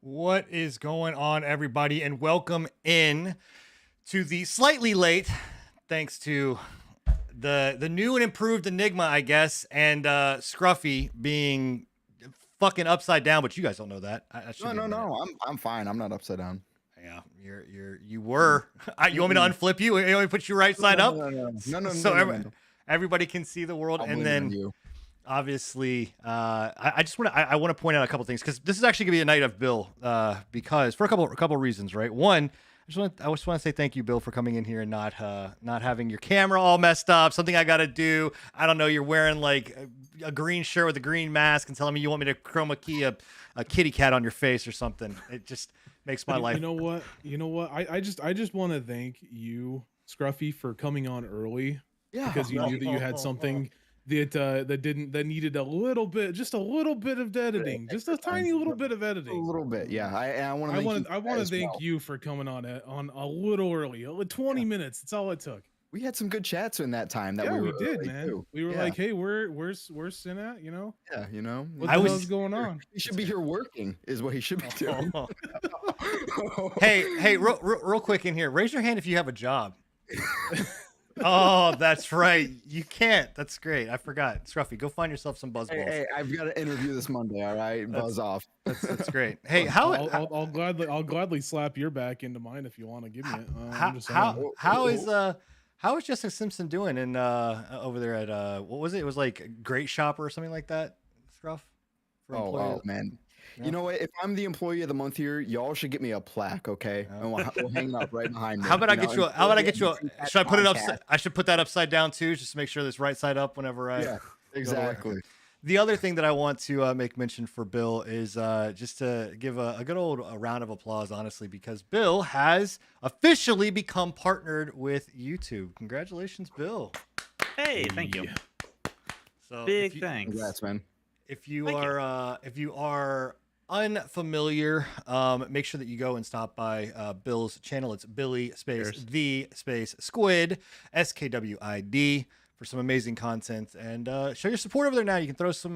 What is going on, everybody, and welcome in to the slightly late, thanks to the new and improved Enigma, I guess, and Scruffy being fucking upside down, but you guys don't know that. I should No. I'm fine. I'm not upside down. Yeah, you were. You want me to unflip you? You want me to put you right side up? No. Everybody can see the world, I'm and waiting on then. you. Obviously, I just want to point out a couple things because this is actually gonna be a night of Bill. Because for a couple reasons, right? One, I just want to say thank you, Bill, for coming in here and not having your camera all messed up. Something I got to do. I don't know. You're wearing like a green shirt with a green mask and telling me you want me to chroma key a kitty cat on your face or something. It just makes my life. You know what? I just want to thank you, Scruffy, for coming on early. Yeah, because you knew that you had something that needed a little bit of editing, just a tiny little bit of editing. A little bit, yeah. I want to thank you for coming on a little early, 20 minutes. That's all it took. We had some good chats in that time. We did, man. Too. We were like, hey, where's Sin at? You know? Yeah, you know. What the hell's going on? He should be here working, is what he should be doing. Hey, real quick in here. Raise your hand if you have a job. Oh, that's right. You can't. That's great. I forgot. Scruffy, go find yourself some buzzballs. Hey, I've got an interview this Monday. All right, buzz off. That's great. Hey, I'll gladly slap your back into mine if you want to give me it. How is Jessica Simpson doing in over there at what was it? It was like Great Shopper or something like that. Scruff. Oh man. Yeah. You know what? If I'm the employee of the month here, y'all should get me a plaque, okay? And we'll hang up right behind me. How about I get you? Should I put it upside? I should put that upside down too, just to make sure this right side up whenever I. Yeah, exactly. The other thing that I want to make mention for Bill is just to give a good old round of applause, honestly, because Bill has officially become partnered with YouTube. Congratulations, Bill. Hey, thank you. So big thanks. Congrats, man. If you are unfamiliar, make sure that you go and stop by Bill's channel. It's Billy Squid SKWID for some amazing content, and show your support over there. Now you can throw some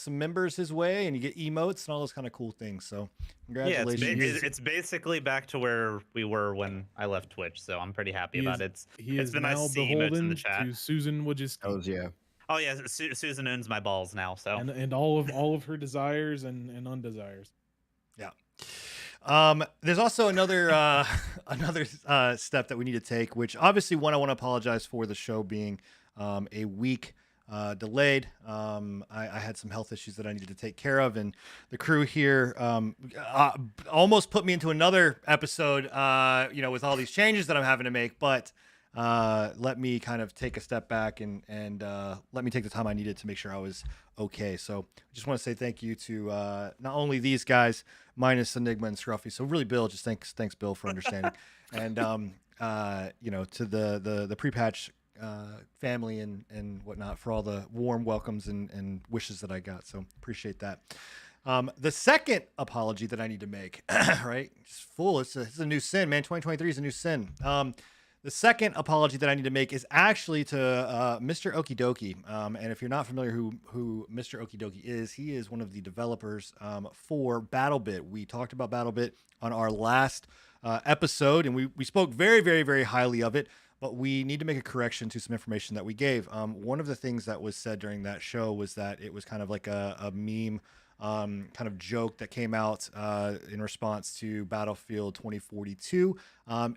members his way, and you get emotes and all those kind of cool things. So congratulations. Yeah, it's basically back to where we were when I left Twitch, so I'm pretty happy about it. It's been nice to see emotes in the chat. To Susan Wojcicki. Oh yeah, Susan owns my balls now. So and all of her desires and undesires. Yeah. There's also another step that we need to take, which obviously I want to apologize for the show being a week delayed. I had some health issues that I needed to take care of, and the crew here almost put me into another episode. With all these changes that I'm having to make, but. Let me kind of take a step back and let me take the time I needed to make sure I was okay. So I just want to say thank you to not only these guys, minus Enigma and Scruffy. So really, Bill, just thanks Bill for understanding, and to the pre-patch family and whatnot for all the warm welcomes and wishes that I got. So appreciate that. The second apology that I need to make, right? It's a new sin, man. 2023 is a new sin. The second apology that I need to make is actually to Mr. Okidoki. And if you're not familiar who Mr. Okidoki is, he is one of the developers for Battlebit. We talked about Battlebit on our last episode, and we spoke very, very, very highly of it. But we need to make a correction to some information that we gave. One of the things that was said during that show was that it was kind of like a meme kind of joke that came out in response to Battlefield 2042.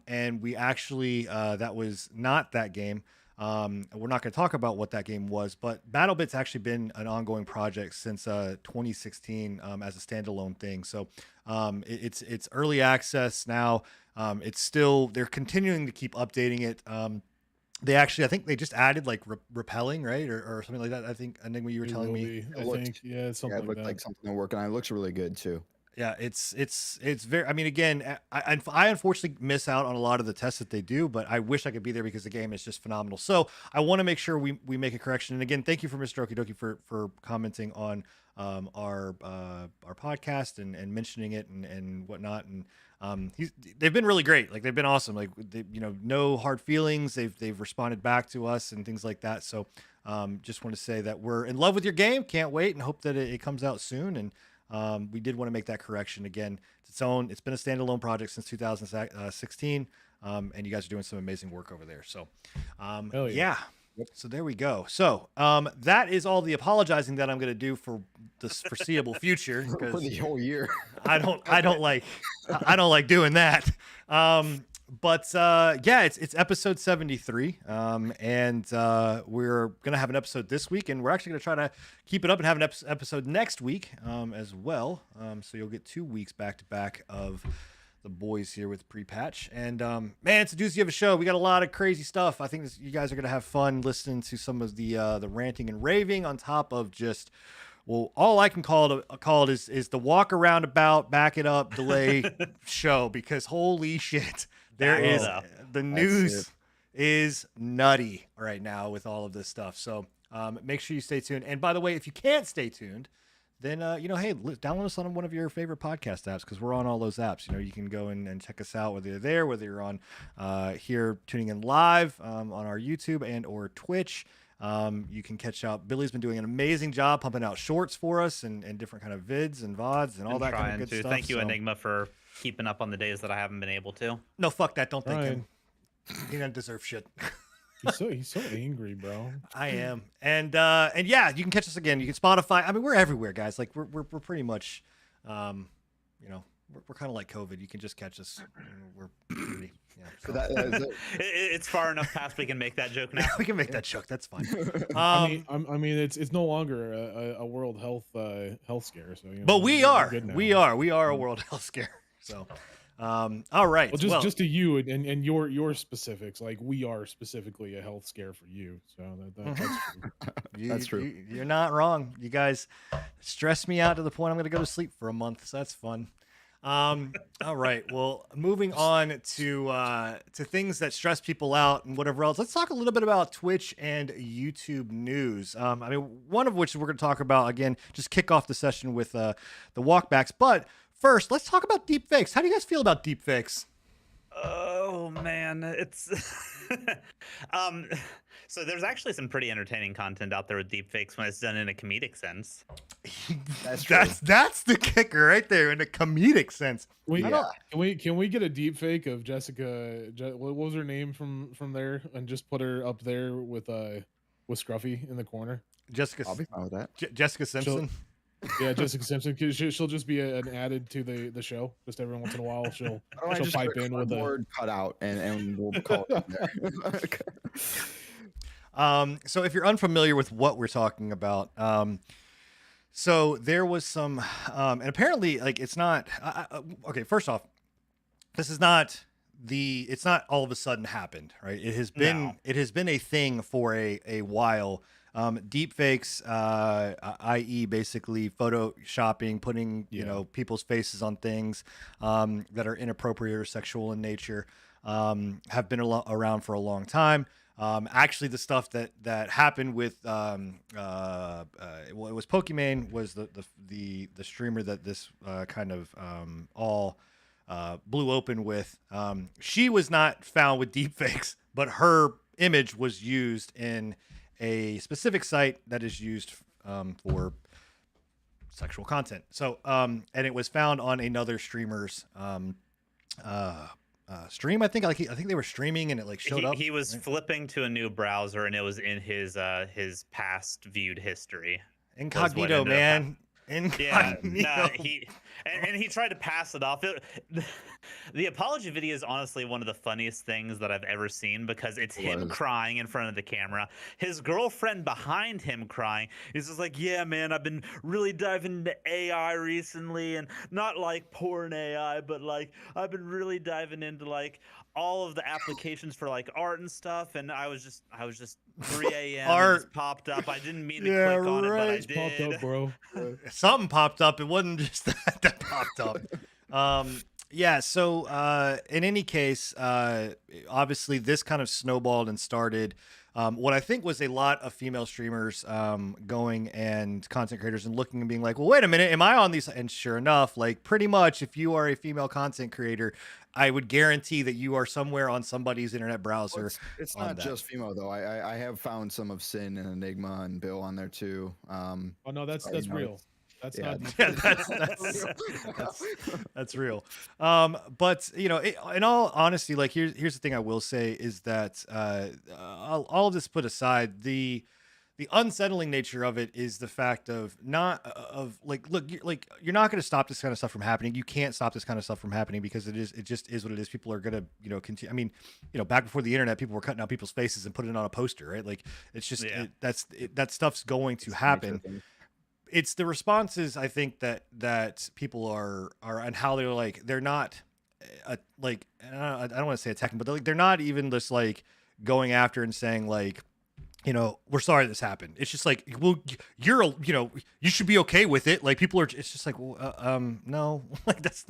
And we actually, that was not that game. We're not going to talk about what that game was, but Battlebit's actually been an ongoing project since 2016 as a standalone thing. So it's early access now. It's still, they're continuing to keep updating it. I think they just added like repelling, right, or something like that. I think Enigma, you were telling me. It looked like something they're working on. It looks really good too. Yeah, it's very. I mean, again, I unfortunately miss out on a lot of the tests that they do, but I wish I could be there because the game is just phenomenal. So I want to make sure we make a correction. And again, thank you for Mr. Okidoki for commenting on our podcast and mentioning it and whatnot. And they've been really great. Like they've been awesome. Like no hard feelings. They've responded back to us and things like that. So just want to say that we're in love with your game. Can't wait and hope that it comes out soon. And we did want to make that correction again. It's been a standalone project since 2016, and you guys are doing some amazing work over there. So, yeah. So there we go. So that is all the apologizing that I'm going to do for the foreseeable future, for the whole year. I don't like doing that. But yeah, it's episode 73, and we're gonna have an episode this week, and we're actually gonna try to keep it up and have an episode next week as well. So you'll get 2 weeks back to back of the boys here with pre-patch. And man, it's a doozy of a show. We got a lot of crazy stuff. I think you guys are gonna have fun listening to some of the ranting and raving on top of just. Well, all I can call it is the walk around about, back it up, delay show, because holy shit. The news is nutty right now with all of this stuff. So make sure you stay tuned. And by the way, if you can't stay tuned, then, hey, download us on one of your favorite podcast apps, because we're on all those apps. You can go in and check us out, whether you're there, whether you're on here tuning in live on our YouTube and or Twitch. You can catch out. Billy's been doing an amazing job pumping out shorts for us and different kind of vids and VODs and all that kind of good stuff. Thank you, Enigma, for keeping up on the days that I haven't been able to. No, fuck that. Don't thank him. He doesn't deserve shit. He's so angry, bro. I am. And yeah, you can catch us again. You can Spotify. I mean, we're everywhere, guys. Like we're pretty much, we're kind of like COVID. You can just catch us. We're pretty, yeah. So. It's far enough past we can make that joke now. We can make that joke. That's fine. I mean, it's no longer a world health scare. So, but we are a world health scare. So, all right. Well, just to you and your specifics, like we are specifically a health scare for you. So that's true. That's true. You're not wrong. You guys stress me out to the point I'm going to go to sleep for a month. So that's fun. All right. Well, moving on to things that stress people out and whatever else. Let's talk a little bit about Twitch and YouTube news. I mean, one of which we're going to talk about again, just kick off the session with the walkbacks. But first, let's talk about deepfakes. How do you guys feel about deepfakes? Oh man, it's so there's actually some pretty entertaining content out there with deepfakes when it's done in a comedic sense. That's the kicker right there, in a comedic sense. Can we get a deepfake of Jessica? What was her name from there, and just put her up there with Scruffy in the corner? Jessica. I'll be fine with that. Jessica Simpson. Yeah, Jessica Simpson. She'll just be an added to the show. Just every once in a while, she'll pipe in with a word cut out, and we'll call it there. So if you're unfamiliar with what we're talking about, so there was some, and apparently, like, it's not. Okay, first off, this is not it's not all of a sudden happened, right? It has been a thing for a while. Deepfakes, i.e. basically photoshopping, putting, people's faces on things, that are inappropriate or sexual in nature, have been around for a long time. Actually the stuff that happened with, it was Pokimane was the streamer that this, kind of, all, blew open with. She was not found with deepfakes, but her image was used in a specific site that is used for sexual content. So, and it was found on another streamer's stream. I think they were streaming and it showed up. He was flipping to a new browser and it was in his past viewed history. Incognito, man. Yeah, he tried to pass it off. The apology video is honestly one of the funniest things that I've ever seen, because it's him crying in front of the camera, his girlfriend behind him crying. He's just like, yeah, man, I've been really diving into AI recently, and not like porn AI, but like I've been really diving into like all of the applications for like art and stuff, and I was just 3 a.m. and it just popped up. I didn't mean to click on it, but I did. Popped up, bro. Something popped up. It wasn't just that popped up. Yeah. So in any case, obviously this kind of snowballed and started what I think was a lot of female streamers going and content creators and looking and being like, well, wait a minute, am I on these? And sure enough, like pretty much if you are a female content creator, I would guarantee that you are somewhere on somebody's internet browser. Well, it's not just female though. I have found some of Sin and Enigma and Bill on there too. Oh no, that's real. That's Yeah. not Yeah, that's real. But you know, in all honesty, like here's the thing I will say is that all of this put aside, the unsettling nature of it is the fact of not of like, look, you're not going to stop this kind of stuff from happening. You can't stop this kind of stuff from happening because it just is what it is. People are going to, you know, continue. I mean, you know, back before the internet, people were cutting out people's faces and putting it on a poster, right? Like it's just, that stuff's going to happen. It's the responses, I think, that people are and how they're like, they're not like, I don't want to say attacking, but they're not even just like going after and saying like, you know, we're sorry this happened. It's just like, well, you know, you should be okay with it. Like people are, it's just like, well, no, like that's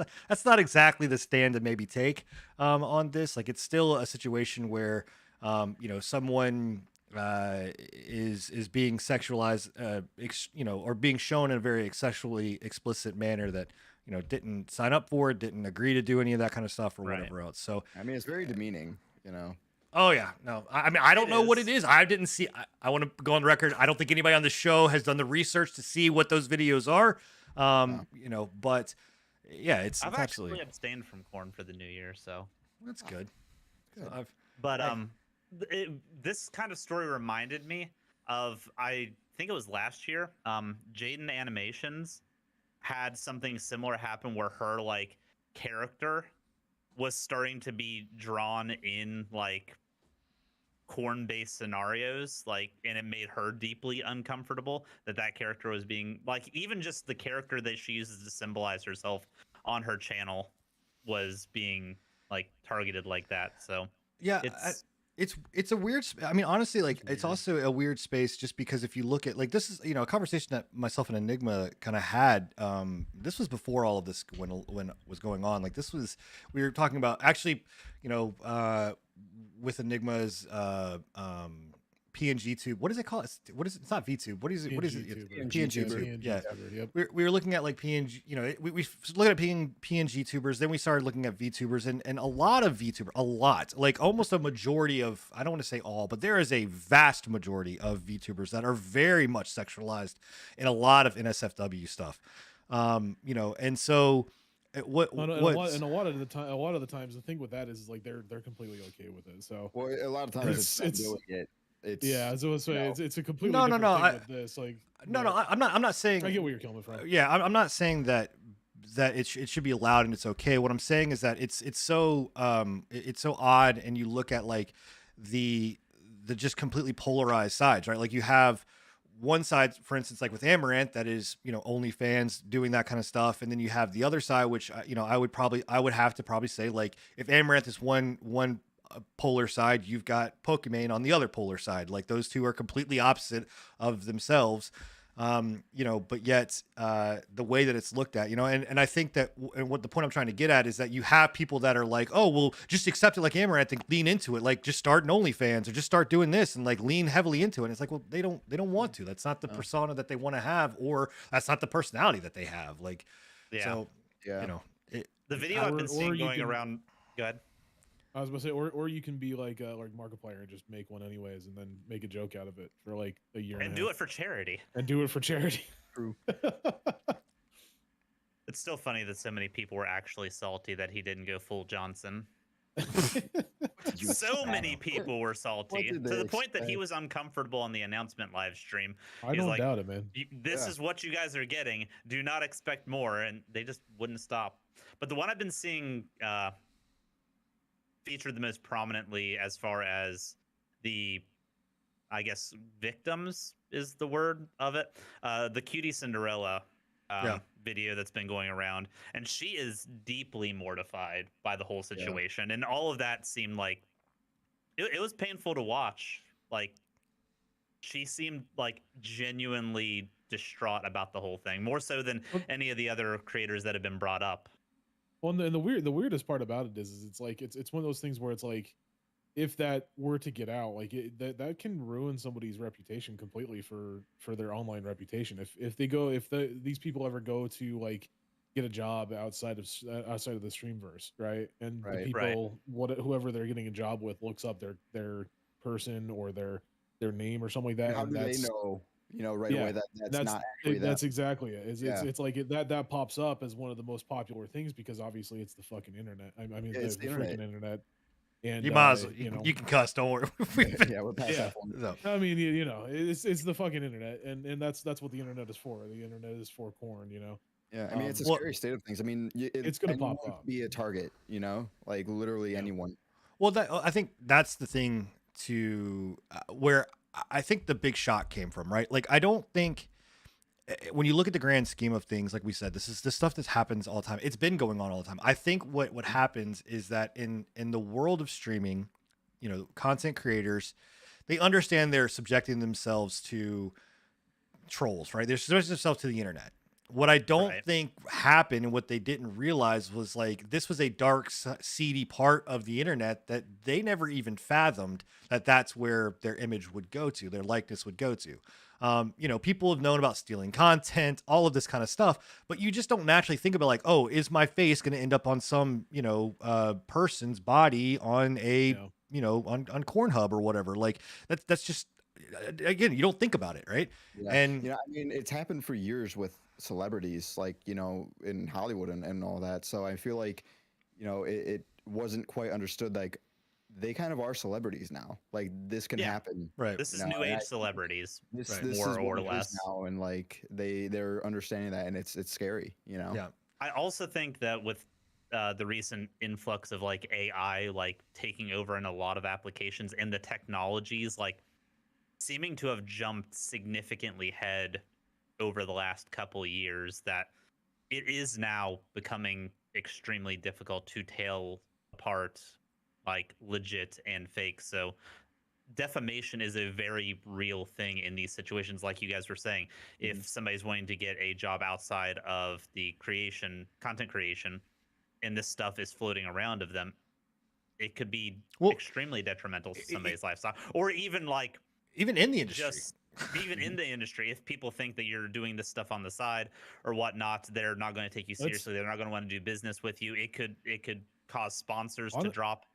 not exactly the stand to maybe take on this. Like it's still a situation where, you know, someone is being sexualized, you know, or being shown in a very sexually explicit manner that, you know, didn't sign up for it, didn't agree to do any of that kind of stuff or whatever else. So I mean, it's very demeaning, you know. Oh yeah, no. I mean, I don't know what it is. I didn't see. I want to go on the record. I don't think anybody on the show has done the research to see what those videos are. You know, but yeah, I've it's actually absolutely abstained from corn for the new year, so that's good. So but this kind of story reminded me of, I think it was last year. Jaden Animations had something similar happen where her like character was starting to be drawn in like corn-based scenarios, like, and it made her deeply uncomfortable that character was being like, even just the character that she uses to symbolize herself on her channel was being like targeted like that. So yeah, it's a weird. I mean, honestly, like it's also a weird space just because if you look at like this is, you know, a conversation that myself and Enigma kind of had. This was before all of this when it was going on. Like this was, we were talking about actually, you know, with Enigma's PNG tube. What is it called? What is it? It's not VTube. What is it? What is it? PNG tube. Yeah. Yep. We were looking at like PNG, you know, we looked at PNG tubers, then we started looking at VTubers and a lot of VTubers, like almost a majority of, I don't want to say all, but there is a vast majority of VTubers that are very much sexualized in a lot of NSFW stuff. You know, and so a lot of the times the thing with that is like they're completely okay with it. So well, a lot of times it's doing it. It's it's a completely no, different thing with this. Like I'm not saying, I get where you're coming from. Yeah, I'm not saying that it should be allowed and it's okay. What I'm saying is that it's so odd, and you look at like the just completely polarized sides, right? Like you have one side, for instance, like with Amaranth, that is, you know, OnlyFans doing that kind of stuff, and then you have the other side, which you know, I would have to probably say, like, if Amaranth is one polar side, you've got Pokimane on the other polar side. Like those two are completely opposite of themselves. You know, but yet the way that it's looked at, you know, and I think that, and what the point I'm trying to get at is that you have people that are like, oh, well, just accept it like Amaranth and lean into it, like just start an OnlyFans or just start doing this and like lean heavily into it. And it's like, well, they don't want to. That's not the persona that they want to have, or that's not the personality that they have. Like, so you know, the video I've been seeing going around. Go ahead. I was gonna say, or you can be like Markiplier and just make one anyways, and then make a joke out of it for like a year and do it for charity. True. It's still funny that so many people were actually salty that he didn't go full Johnson. So many people were salty to the point that he was uncomfortable on the announcement live stream. I don't doubt it, man. This is what you guys are getting. Do not expect more, and they just wouldn't stop. But the one I've been seeing featured the most prominently as far as the, I guess, victims is the word of it, the Cutie Cinderella video that's been going around, and she is deeply mortified by the whole situation, and all of that seemed like it was painful to watch. Like she seemed like genuinely distraught about the whole thing, more so than any of the other creators that have been brought up. Well, and the weirdest part about it is it's like it's one of those things where it's like, if that were to get out, like that can ruin somebody's reputation completely for their online reputation. If these people ever go to like get a job outside of the Streamverse, right? And the people, whoever they're getting a job with, looks up their person or their name or something like that. How do they know right away that's not actually them. That's exactly it. Yeah. It's like that pops up as one of the most popular things because obviously it's the fucking internet. I mean, Yeah, it's the the freaking internet. And You might as well, you know, you can cuss. Don't worry. Yeah, we're past that point. So, I mean, it's the fucking internet, and that's what the internet is for. The internet is for corn, Yeah, I mean, it's a Well- scary state of things. I mean, It's gonna pop anyone up. could be a target, like literally Yeah. anyone. well, I think that's the thing to where I think the big shock came from, right? Like, I don't think when you look at the grand scheme of things, like we said, this is the stuff that happens all the time. It's been going on all the time. I think what happens is that in the world of streaming, content creators, they understand they're subjecting themselves to trolls, right? They're subjecting themselves to the internet. What I don't think happened and what they didn't realize was like this was a dark, seedy part of the internet that they never even fathomed that that's where their image would go to, their likeness would go to. People have known about stealing content, all of this kind of stuff, but you just don't naturally think about like, oh, is my face going to end up on some, person's body on a, on Cornhub or whatever? Like that's just, again, you don't think about it, right? Yeah. And I mean, it's happened for years with celebrities, like in Hollywood and all that. So I feel like, it wasn't quite understood. Like they kind of are celebrities now. Like this can happen. right. This is new age celebrities, This more is or what it is less. now, and like they're understanding that, and it's scary. Yeah. I also think that with the recent influx of like AI, like taking over in a lot of applications, and the technologies like seeming to have jumped significantly head over the last couple years, that it is now becoming extremely difficult to tell apart like legit and fake. So defamation is a very real thing in these situations. Like you guys were saying, if somebody's wanting to get a job outside of the content creation, and this stuff is floating around of them, it could be extremely detrimental to somebody's lifestyle, or even in the industry. Even in the industry, if people think that you're doing this stuff on the side or whatnot, they're not going to take you seriously. They're not going to want to do business with you. It could cause sponsors to drop.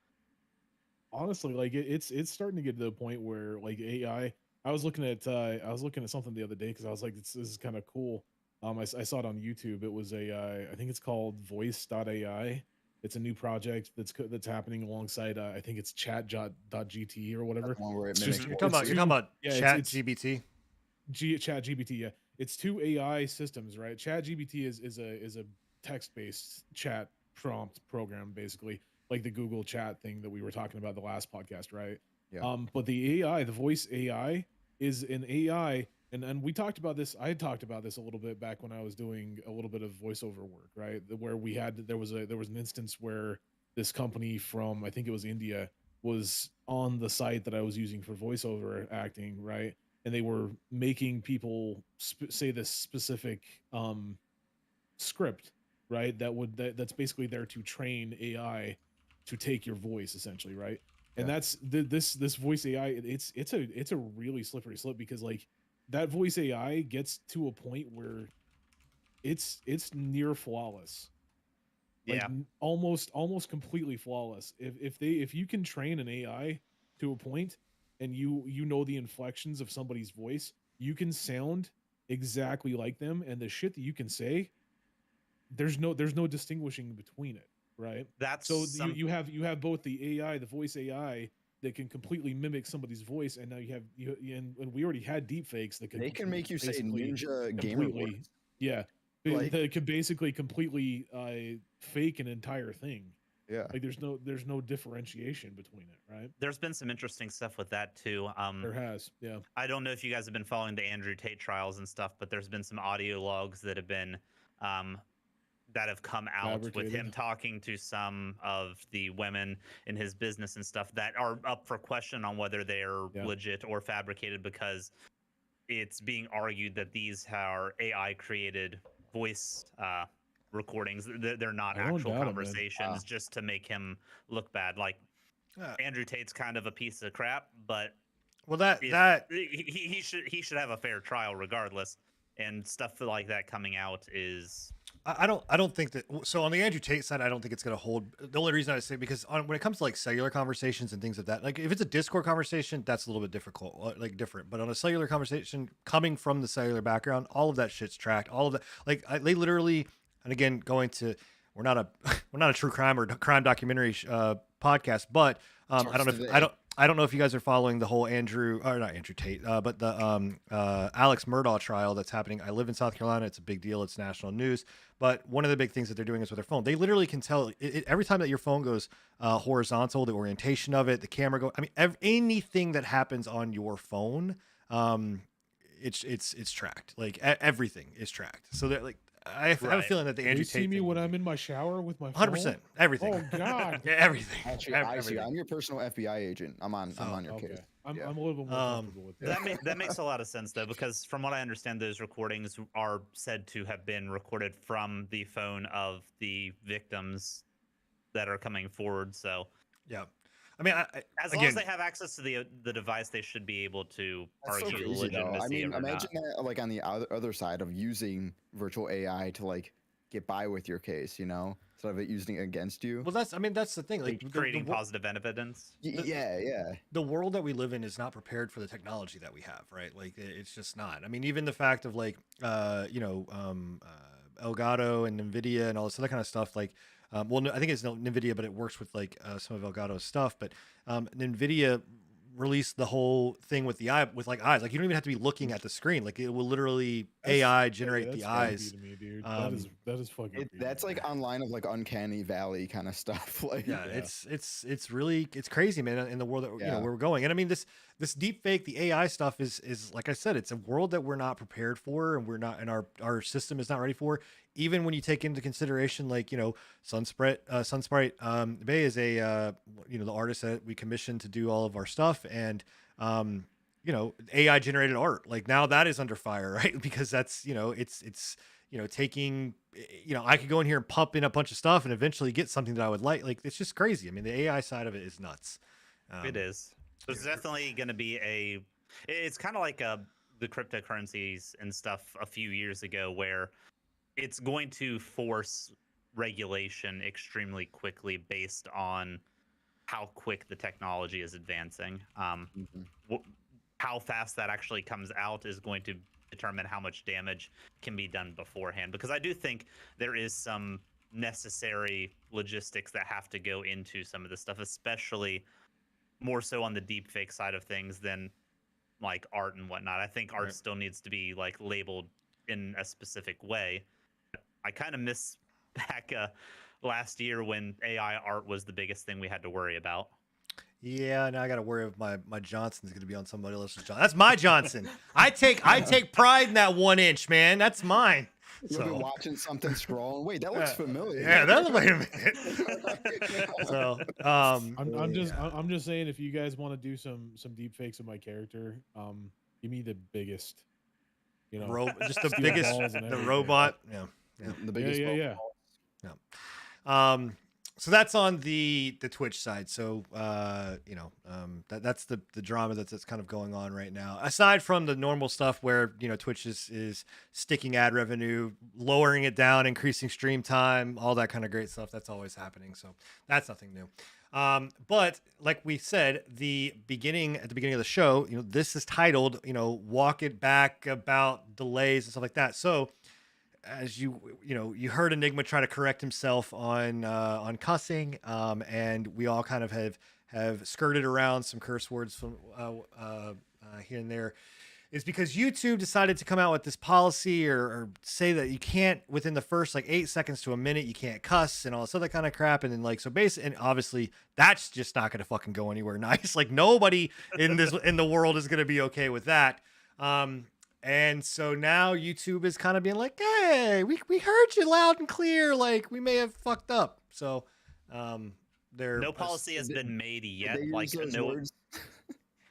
Honestly, like it's starting to get to the point where like AI. I was looking at something the other day because I was like, this is kind of cool. I saw it on YouTube. It was I think it's called Voice.ai. It's a new project that's happening alongside I think it's Chat.gt or whatever. Where You're talking about Chat GBT. Chat GBT, yeah. It's two AI systems, right? Chat GBT is a text-based chat prompt program, basically, like the Google Chat thing that we were talking about the last podcast, right? Yeah. But the AI, the voice AI, is an AI, and we talked about this. I had talked about this a little bit back when I was doing a little bit of voiceover work, right? Where there was an instance where this company from, I think it was India, was on the site that I was using for voiceover acting, right? And they were making people say this specific script, right? That's basically there to train AI to take your voice, essentially, right? And that's this voice AI. It's a really slippery slope because like that voice AI gets to a point where it's near flawless. Like almost completely flawless. If you can train an AI to a point and you know the inflections of somebody's voice, you can sound exactly like them, and the shit that you can say, there's no distinguishing between it, right? That's so you have both the AI, the voice AI that can completely mimic somebody's voice, and now you have and we already had deep fakes that can make you say Ninja gamer words. Yeah, that could basically completely fake an entire thing. Yeah, like there's no differentiation between it, right? There's been some interesting stuff with that too. There has, yeah. I don't know if you guys have been following the Andrew Tate trials and stuff, but there's been some audio logs that have been that have come out with him talking to some of the women in his business and stuff that are up for question on whether they're legit or fabricated, because it's being argued that these are AI created voice recordings. They're not actual conversations just to make him look bad. Like Andrew Tate's kind of a piece of crap, but he should have a fair trial regardless. And stuff like that coming out is I don't think that. So on the Andrew Tate side, I don't think it's going to hold. The only reason I say because when it comes to like cellular conversations and things of that, like if it's a Discord conversation, that's a little bit difficult, like different. But on a cellular conversation coming from the cellular background, all of that shit's tracked. All of that, like they literally, and again, we're not a we're not a true crime or crime documentary podcast, but I don't know if you guys are following the whole not Andrew Tate, but the Alex Murdaugh trial that's happening. I live in South Carolina. It's a big deal. It's national news. But one of the big things that they're doing is with their phone. They literally can tell every time that your phone goes horizontal, the orientation of it, the camera go. I mean, anything that happens on your phone, it's tracked. Like everything is tracked. So that like. I have a feeling that the Andrew Tate. You see me when I'm in my shower with my 100%, everything. Oh God, yeah, everything. Actually, everything. I'm your personal FBI agent. I'm on your okay. case. I'm a little bit more comfortable with that. That makes a lot of sense though, because from what I understand, those recordings are said to have been recorded from the phone of the victims that are coming forward. So yeah. I mean, as long as they have access to the device, they should be able to argue the legitimacy. I mean, of it imagine that like on the other side of using virtual AI to like get by with your case, instead of it using it against you. Well, that's the thing. Like creating positive evidence. Yeah. The world that we live in is not prepared for the technology that we have, right? Like it's just not. I mean, even the fact of like, Elgato and NVIDIA and all this other kind of stuff, like. Well, I think it's NVIDIA, but it works with like some of Elgato's stuff. But NVIDIA released the whole thing with eyes. Like you don't even have to be looking at the screen. Like it will literally AI generate the eyes. To me, dude. That is fucking. That's like online of like uncanny valley kind of stuff. Like it's really crazy, man. In the world that where we're going, and I mean this deep fake, the AI stuff is like I said, it's a world that we're not prepared for, and we're not, and our system is not ready for. Even when you take into consideration, like Sunsprite Bay is a the artist that we commissioned to do all of our stuff, and AI generated art. Like now that is under fire, right? Because that's it's taking I could go in here and pump in a bunch of stuff and eventually get something that I would like. Like it's just crazy. I mean, the AI side of it is nuts. It is. There's definitely going to be it's kind of like the cryptocurrencies and stuff a few years ago where it's going to force regulation extremely quickly based on how quick the technology is advancing. How fast that actually comes out is going to determine how much damage can be done beforehand. Because I do think there is some necessary logistics that have to go into some of this stuff, especially more so on the deepfake side of things than like art and whatnot. I think art still needs to be like labeled in a specific way. I kind of miss back last year when AI art was the biggest thing we had to worry about. Yeah, now I got to worry if my Johnson's going to be on somebody else's Johnson. That's my Johnson. I take pride in that 1 inch, man. That's mine. You'll be watching something scrolling. Wait, that looks familiar. Yeah, wait a minute. So, I'm just saying, if you guys want to do some deep fakes of my character, give me the biggest, just the biggest, the robot. Yeah. The biggest. Yeah. So that's on the Twitch side. So that's the drama that's kind of going on right now. Aside from the normal stuff where Twitch is sticking ad revenue, lowering it down, increasing stream time, all that kind of great stuff. That's always happening. So that's nothing new. But like we said, at the beginning of the show, this is titled, Walk It Back About Delays and stuff like that. So as you heard Enigma try to correct himself on cussing, and we all kind of have skirted around some curse words from here and there. Is because YouTube decided to come out with this policy or say that you can't, within the first like 8 seconds to a minute, you can't cuss and all this other kind of crap. And then and obviously that's just not going to fucking go anywhere nice. Like nobody in the world is going to be okay with that. And so now YouTube is kind of being like, hey, we heard you loud and clear. Like we may have fucked up. So no policy has been made yet. Like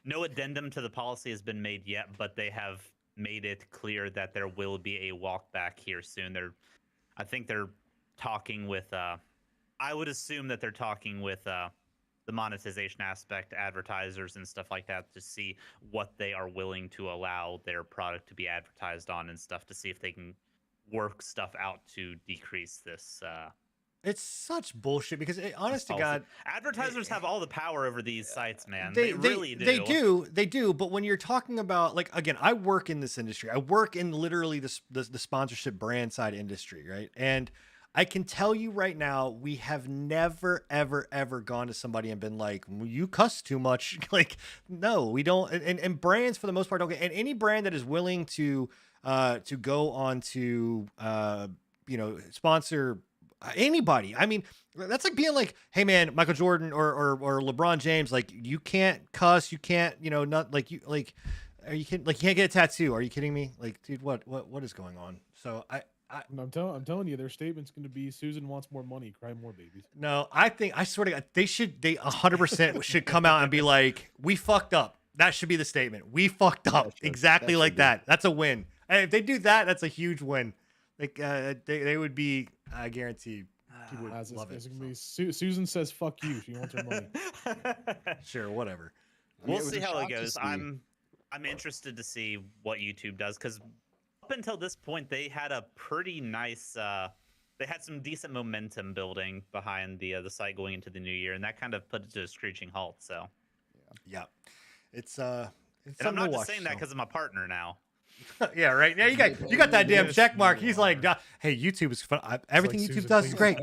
no addendum to the policy has been made yet, but they have made it clear that there will be a walk back here soon. I think they're talking with I would assume that they're talking with the monetization aspect, advertisers and stuff like that, to see what they are willing to allow their product to be advertised on and stuff, to see if they can work stuff out to decrease this. It's such bullshit because, honest to policy. God, Advertisers have all the power over these sites, man. They really do. They do. But when you're talking about, like, again, I work in this industry. I work in literally the sponsorship brand side industry, right? And I can tell you right now, we have never, ever, ever gone to somebody and been like, "Well, you cuss too much." Like, no, we don't. And brands for the most part don't get. And any brand that is willing to go on to sponsor anybody. I mean, that's like being like, "Hey man, Michael Jordan or LeBron James, like, you can't cuss, you can't, not like, you like, are you kidding? Like, you can't get a tattoo. Are you kidding me? Like, dude, what is going on?" So I'm telling you, their statement's going to be, Susan wants more money, cry more babies. No, I swear to God, they 100% should come out and be like, "We fucked up." That should be the statement. We fucked up. Exactly like that. That's a win. And if they do that, that's a huge win. Like, they would be, I guarantee, people would love it. Susan says, "Fuck you." She wants her money. Sure, whatever. We'll see how it goes. I'm interested to see what YouTube does, because up until this point, they had a pretty nice. They had some decent momentum building behind the site going into the new year, and that kind of put it to a screeching halt. So, yeah, it's and I'm not just saying that because I'm a partner now. Yeah, right. Now you got that damn check mark. He's like, "Hey, YouTube is fun. Everything like, YouTube Susan, does is great."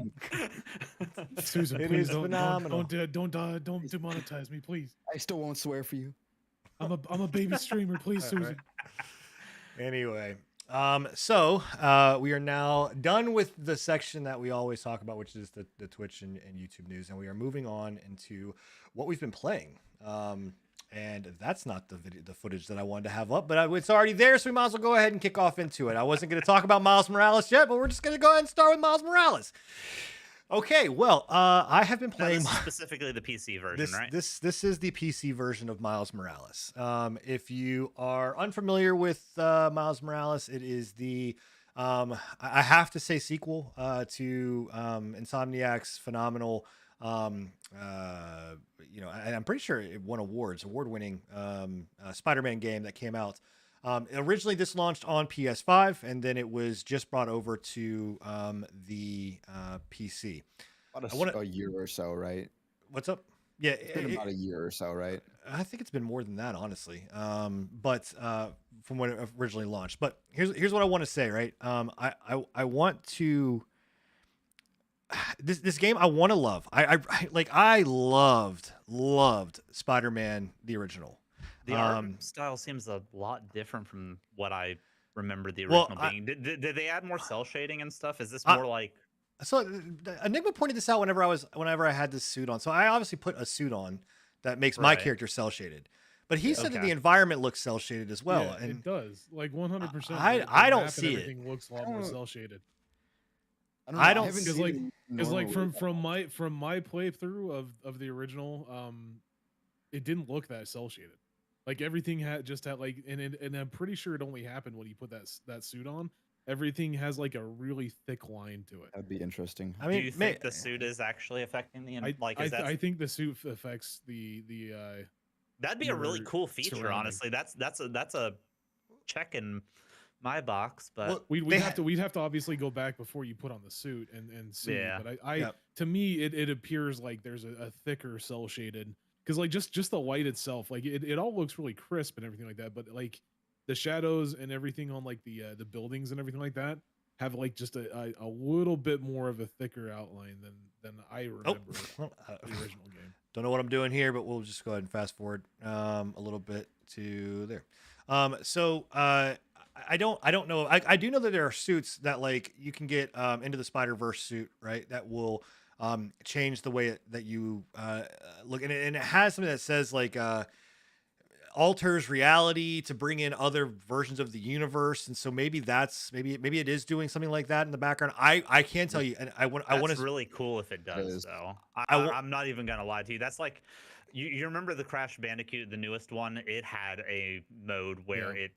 Susan, It please is phenomenal. don't demonetize me, please. I still won't swear for you. I'm a baby streamer, please, Susan. Anyway, so we are now done with the section that we always talk about, which is the Twitch and YouTube news, and we are moving on into what we've been playing. And that's not the footage that I wanted to have up, but it's already there, so we might as well go ahead and kick off into it. I wasn't going to talk about Miles Morales yet, but we're just going to go ahead and start with Miles Morales. Okay, well, I have been playing specifically the PC version, right? This is the PC version of Miles Morales. If you are unfamiliar with Miles Morales, it is the I have to say sequel to Insomniac's phenomenal. I'm pretty sure it won award-winning Spider-Man game that came out. Originally, this launched on PS5, and then it was just brought over to the PC. About a year or so, right? What's up? Yeah, it's been about a year or so, right? I think it's been more than that, honestly. But from when it originally launched. But here's what I want to say, right? I want to. This game I want to love. I loved Spider-Man the original. The art style seems a lot different from what I remember the original being. Did they add more cell shading and stuff? Is this more like? So Enigma pointed this out whenever I had this suit on. So I obviously put a suit on that makes my character cell shaded. But he said that the environment looks cell shaded as well. Yeah, and it does. Like 100%. I don't see it. Everything looks a lot more cell shaded. I don't because like from my playthrough of the original, it didn't look that cell shaded. Like everything had like, and I'm pretty sure it only happened when you put that suit on. Everything has like a really thick line to it. That'd be interesting. I mean, do you think the suit is actually affecting the I think the suit affects the that'd be a really cool feature, honestly. That's a check in my box, but we'd have to obviously go back before you put on the suit and see. Yeah. But to me it appears like there's a thicker cell shaded, because like just the light itself, like it all looks really crisp and everything like that, but like the shadows and everything on like the buildings and everything like that have like just a little bit more of a thicker outline than I remember the original game. Don't know what I'm doing here, but we'll just go ahead and fast forward a little bit to there. I don't know. I do know that there are suits that like you can get into the Spider-Verse suit, right? That will change the way that you look, and it has something that says like alters reality to bring in other versions of the universe, and so maybe it is doing something like that in the background. I can't tell you, and I want to. Really cool if it does, though. I'm not even gonna lie to you. That's like. You remember the Crash Bandicoot, the newest one? It had a mode where it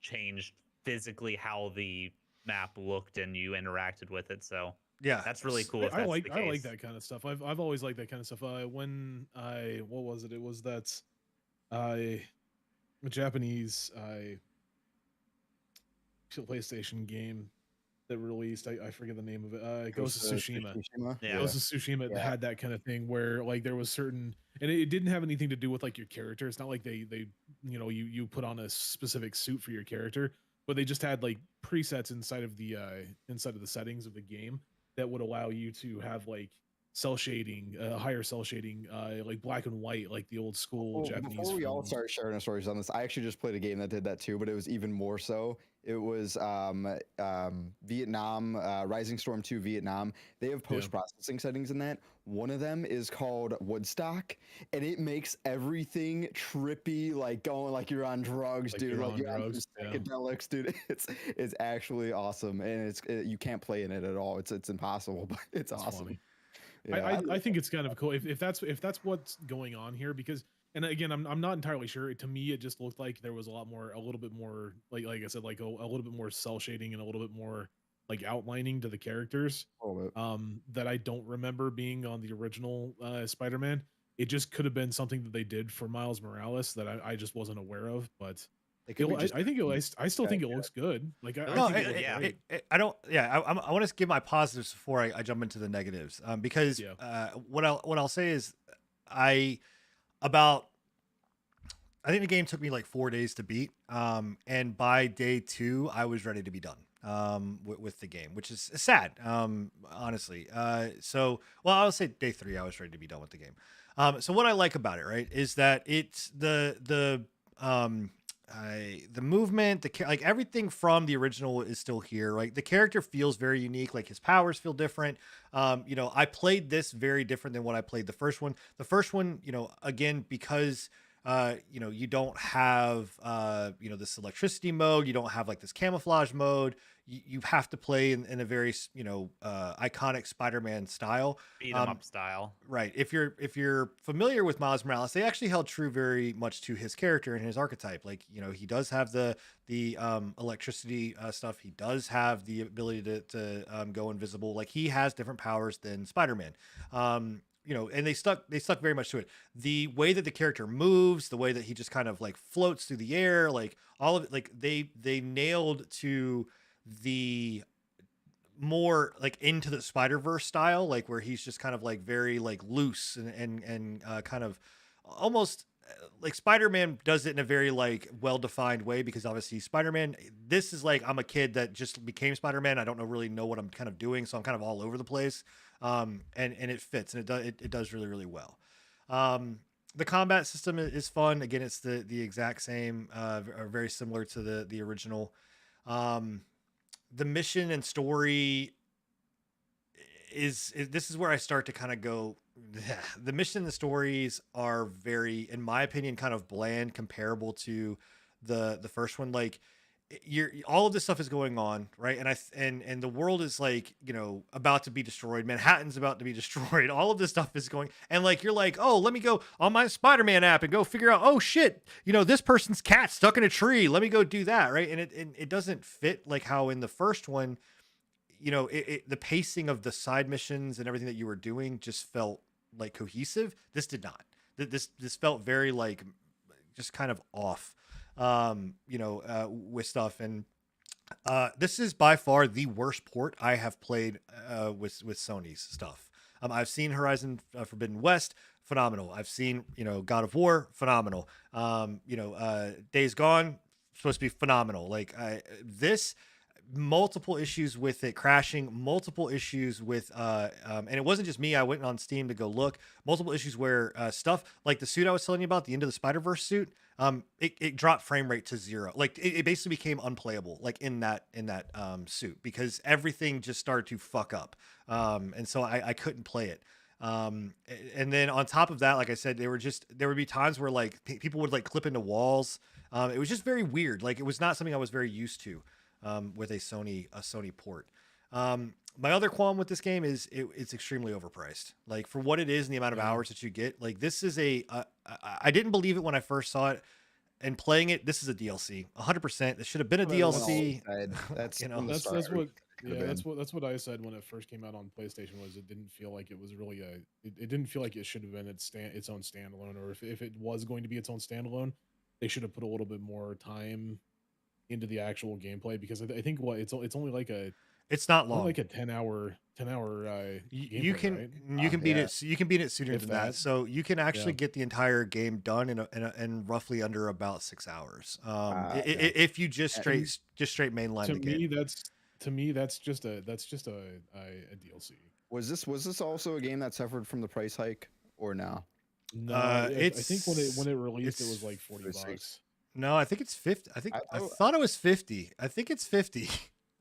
changed physically how the map looked and you interacted with it. So yeah, that's really cool. I like that kind of stuff. I've always liked that kind of stuff. When what was it? It was that a Japanese PlayStation game that released. I forget the name of it. Ghost of Tsushima. Yeah. Ghost of Tsushima had that kind of thing where like there was certain, and it didn't have anything to do with like your character. It's not like they you put on a specific suit for your character, but they just had like presets inside of the settings of the game that would allow you to have like cell shading, higher cell shading, like black and white, like the old school Japanese. Before we all films. start sharing our stories on this, I actually just played a game that did that too, but it was even more so. It was Vietnam, Rising Storm 2 Vietnam. They have post-processing settings in that. One of them is called Woodstock, and it makes everything trippy, like going like you're on drugs, dude. Like you're on psychedelics, dude. It's actually awesome, and you can't play in it at all. It's impossible, but it's awesome. Funny. Yeah, I think it's kind of cool if that's what's going on here, because, and again, I'm not entirely sure. To me, it just looked like there was a little bit more like I said, like a little bit more cell shading and a little bit more like outlining to the characters. That I don't remember being on the original Spider-Man. It just could have been something that they did for Miles Morales that I just wasn't aware of, but. I still think it looks good. Like I want to give my positives before I jump into the negatives. Because what I'll say is I think the game took me like 4 days to beat. And by day 2, I was ready to be done with the game, which is sad, honestly. I'll say day 3, I was ready to be done with the game. So what I like about it, right, is that it's the movement, like everything from the original is still here. Like the character feels very unique. Like his powers feel different. I played this very different than what I played the first one. The first one, again, because you don't have this electricity mode. You don't have like this camouflage mode. You have to play in a very iconic Spider-Man style, beat 'em up style. Right. If you're familiar with Miles Morales, they actually held true very much to his character and his archetype. Like he does have the electricity stuff. He does have the ability to go invisible. Like he has different powers than Spider-Man. And they stuck very much to it. The way that the character moves, the way that he just kind of like floats through the air, like all of it, like they nailed to the more like into the Spider-Verse style, like where he's just kind of like very like loose and kind of almost like Spider-Man does it in a very like well-defined way, because obviously Spider-Man, this is like, I'm a kid that just became Spider-Man. I don't really know what I'm kind of doing. So I'm kind of all over the place. And it fits, and it does really, really well. The combat system is fun. Again, it's the exact same, or very similar to the original. The mission and story is this is where I start to kind of go. The mission and the stories are very, in my opinion, kind of bland, comparable to the first one. Like all of this stuff is going on, right? And the world is like, about to be destroyed. Manhattan's about to be destroyed. All of this stuff is going, and like, you're like, oh, let me go on my Spider-Man app and go figure out, oh shit, this person's cat stuck in a tree. Let me go do that. Right. And it doesn't fit like how in the first one, the pacing of the side missions and everything that you were doing just felt like cohesive. This did not. This felt very like just kind of off. With stuff, and this is by far the worst port I have played with Sony's stuff. I've seen Horizon Forbidden West, phenomenal. I've seen God of War, phenomenal. Days Gone, supposed to be phenomenal. Like this, multiple issues with it crashing, multiple issues with and it wasn't just me. I went on Steam to go look. Multiple issues where stuff like the suit I was telling you about, the Into the Spider-Verse suit, it dropped frame rate to 0. Like it basically became unplayable, like in that suit, because everything just started to fuck up. And so I couldn't play it. And then on top of that, like I said, there would be times where like people would like clip into walls. It was just very weird. Like it was not something I was very used to with a Sony port. My other qualm with this game is it's extremely overpriced. Like for what it is and the amount of hours that you get, like this is I didn't believe it when I first saw it, and playing it, this is a DLC, 100%. This should have been a DLC. That's what I said when it first came out on PlayStation. Was it didn't feel like it was really it didn't feel like it should have been its own standalone, or if it was going to be its own standalone, they should have put a little bit more time into the actual gameplay, because I think it's only like It's not Only long. like a 10-hour You gameplay, can right? you can beat Yeah. it. You can beat it sooner If than that. that. So you can actually Yeah. get the entire game done in roughly under about 6 hours. Okay. If you just And straight mainline To the game. me, that's just a DLC. was this also a game that suffered from the price hike or no? No, I think when it released, it it's was like 40 it's bucks. no, I think it's 50. I I thought thought it was 50. I think it's 50.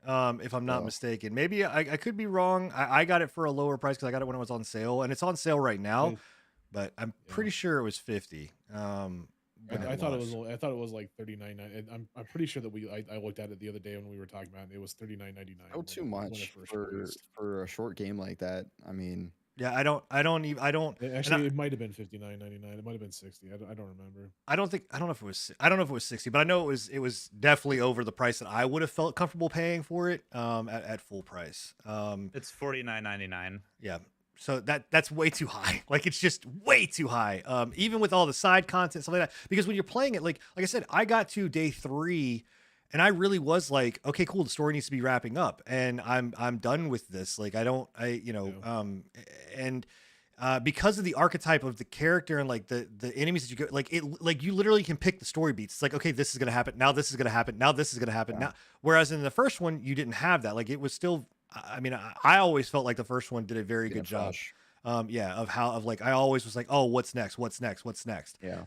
If I'm not Oh. mistaken. Maybe I could be wrong. I got it for a lower price because I got it when it was on sale, and it's on sale right now. I, But I'm yeah. pretty sure it was 50. When I it thought was. I thought it was like 39.9. I'm pretty sure that I looked at it the other day when we were talking about it. It was 39.99. Oh, too much for a short game like that. I mean, Yeah, I don't even I don't and Actually, it might have been 59.99. It might have been 60. I don't remember. I don't know if it was 60, but I know it was definitely over the price that I would have felt comfortable paying for it at full price. It's $49.99. Yeah. So that's way too high. Like it's just way too high. Even with all the side content, stuff like that. Because when you're playing it, like I said, I got to day 3 and I really was like, okay, cool, the story needs to be wrapping up. And I'm done with this. Like and because of the archetype of the character and like the enemies that you go, like you literally can pick the story beats. It's like, okay, this is gonna happen, now this is gonna happen, now this is gonna happen. Yeah. Now, whereas in the first one, you didn't have that. Like it was still, I mean, I always felt like the first one did a very good job. Yeah, I always was like, oh, what's next? Yeah.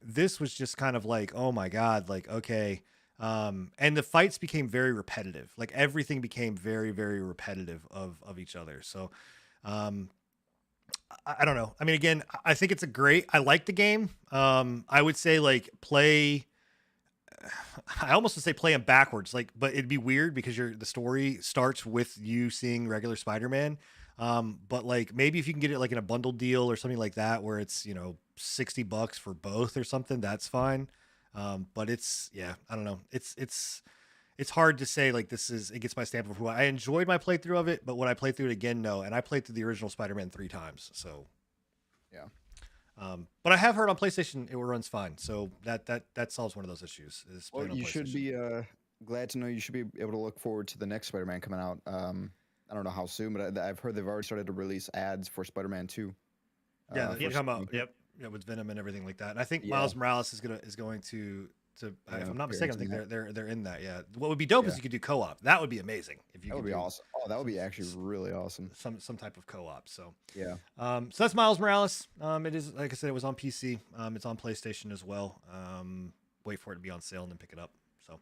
This was just kind of like, oh my God, like, okay. And the fights became very repetitive. Like everything became very, very repetitive of each other. So, I don't know. I mean, again, I think I like the game. I would say like I almost would say play them backwards, like, but it'd be weird because the story starts with you seeing regular Spider-Man. But like maybe if you can get it like in a bundle deal or something like that, where it's, $60 for both or something, that's fine. But I don't know. It's hard to say like it gets my stamp of approval. I enjoyed my playthrough of it, but when I play through it again, no. And I played through the original Spider-Man 3 times, so Yeah. But I have heard on PlayStation it runs fine, so that solves one of those issues. Well, you should be glad to know you should be able to look forward to the next Spider-Man coming out. I don't know how soon, but I've heard they've already started to release ads for Spider-Man 2. Yeah, they for come out. Steam. Yep. Yeah, with Venom and everything like that. And I think Yeah. Miles Morales is going to if I'm not mistaken, I think appearance they're in that. Yeah. What would be dope is Yeah. you could do co-op. That would be amazing if you That could would be do awesome. Oh, that would be actually really awesome. some type of co-op. So Yeah. so that's Miles Morales. It is, like I said, it was on PC. It's on PlayStation as well. Wait for it to be on sale and then pick it up. So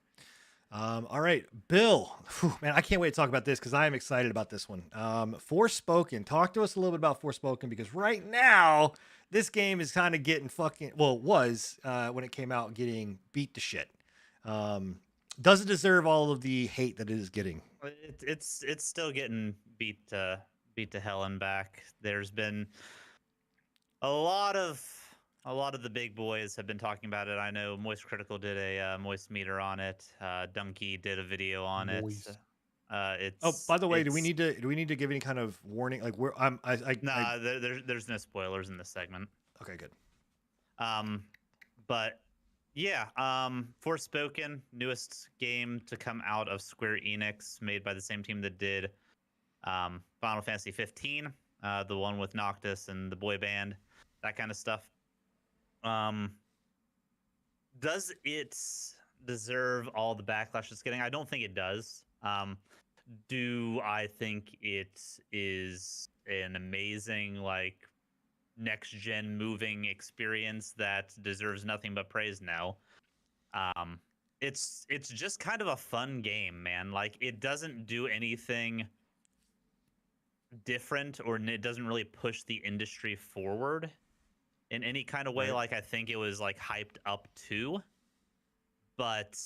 all right, Bill. Whew, man, I can't wait to talk about this because I am excited about this one. Forspoken. Talk to us a little bit about Forspoken, because right now this game is kind of getting was when it came out, getting beat to shit. Does it deserve all of the hate that it is getting? It's still getting beat to hell and back. There's been a lot of the big boys have been talking about it. I know Moist Critical did a Moist meter on it. Donkey did a video on Moist. it. Oh, by the way, do we need to give any kind of warning? Like there's no spoilers in this segment. Okay, good. But yeah, Forspoken, newest game to come out of Square Enix, made by the same team that did Final Fantasy 15, the one with Noctis and the boy band, that kind of stuff. Does it deserve all the backlash it's getting? I don't think it does. Do I think it is an amazing, like, next gen moving experience that deserves nothing but praise? No. It's just kind of a fun game, man. Like, it doesn't do anything different, or it doesn't really push the industry forward in any kind of way. Right. Like I think it was like hyped up to, but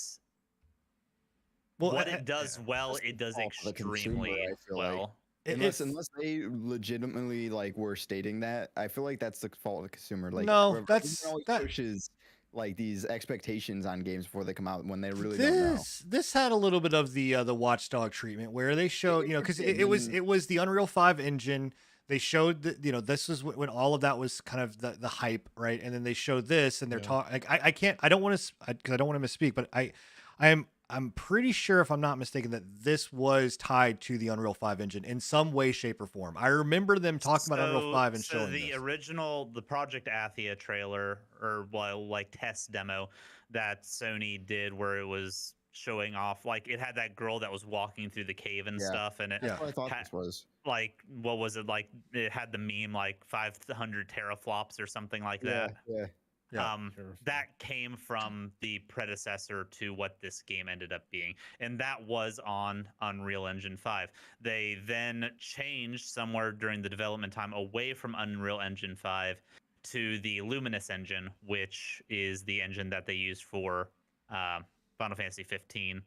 what it does well, it does extremely well. Unless they legitimately like were stating that, I feel like that's the fault of the consumer. Like, no, that pushes like these expectations on games before they come out when they really don't know. This had a little bit of the Watchdog treatment, where they showed, because it was the Unreal 5 engine. They showed that, this is when all of that was kind of the hype, right? And then they showed this, and they're talking. Like, I don't want to, because I don't want to misspeak, but I am I'm pretty sure, if I'm not mistaken, that this was tied to the Unreal 5 engine in some way, shape, or form. I remember them talking about Unreal 5 and So showing the this. original, the Project Athia trailer, or well, like test demo that Sony did, where it was showing off, like it had that girl that was walking through the cave and Yeah, stuff, and it that's what I thought had this was. like, what was it, like it had the meme like 500 teraflops or something like Yeah, that. yeah. Yeah. That came from the predecessor to what this game ended up being, and that was on Unreal Engine 5. They then changed somewhere during the development time away from Unreal Engine 5 to the Luminous engine, which is the engine that they used for uh, Final Fantasy 15,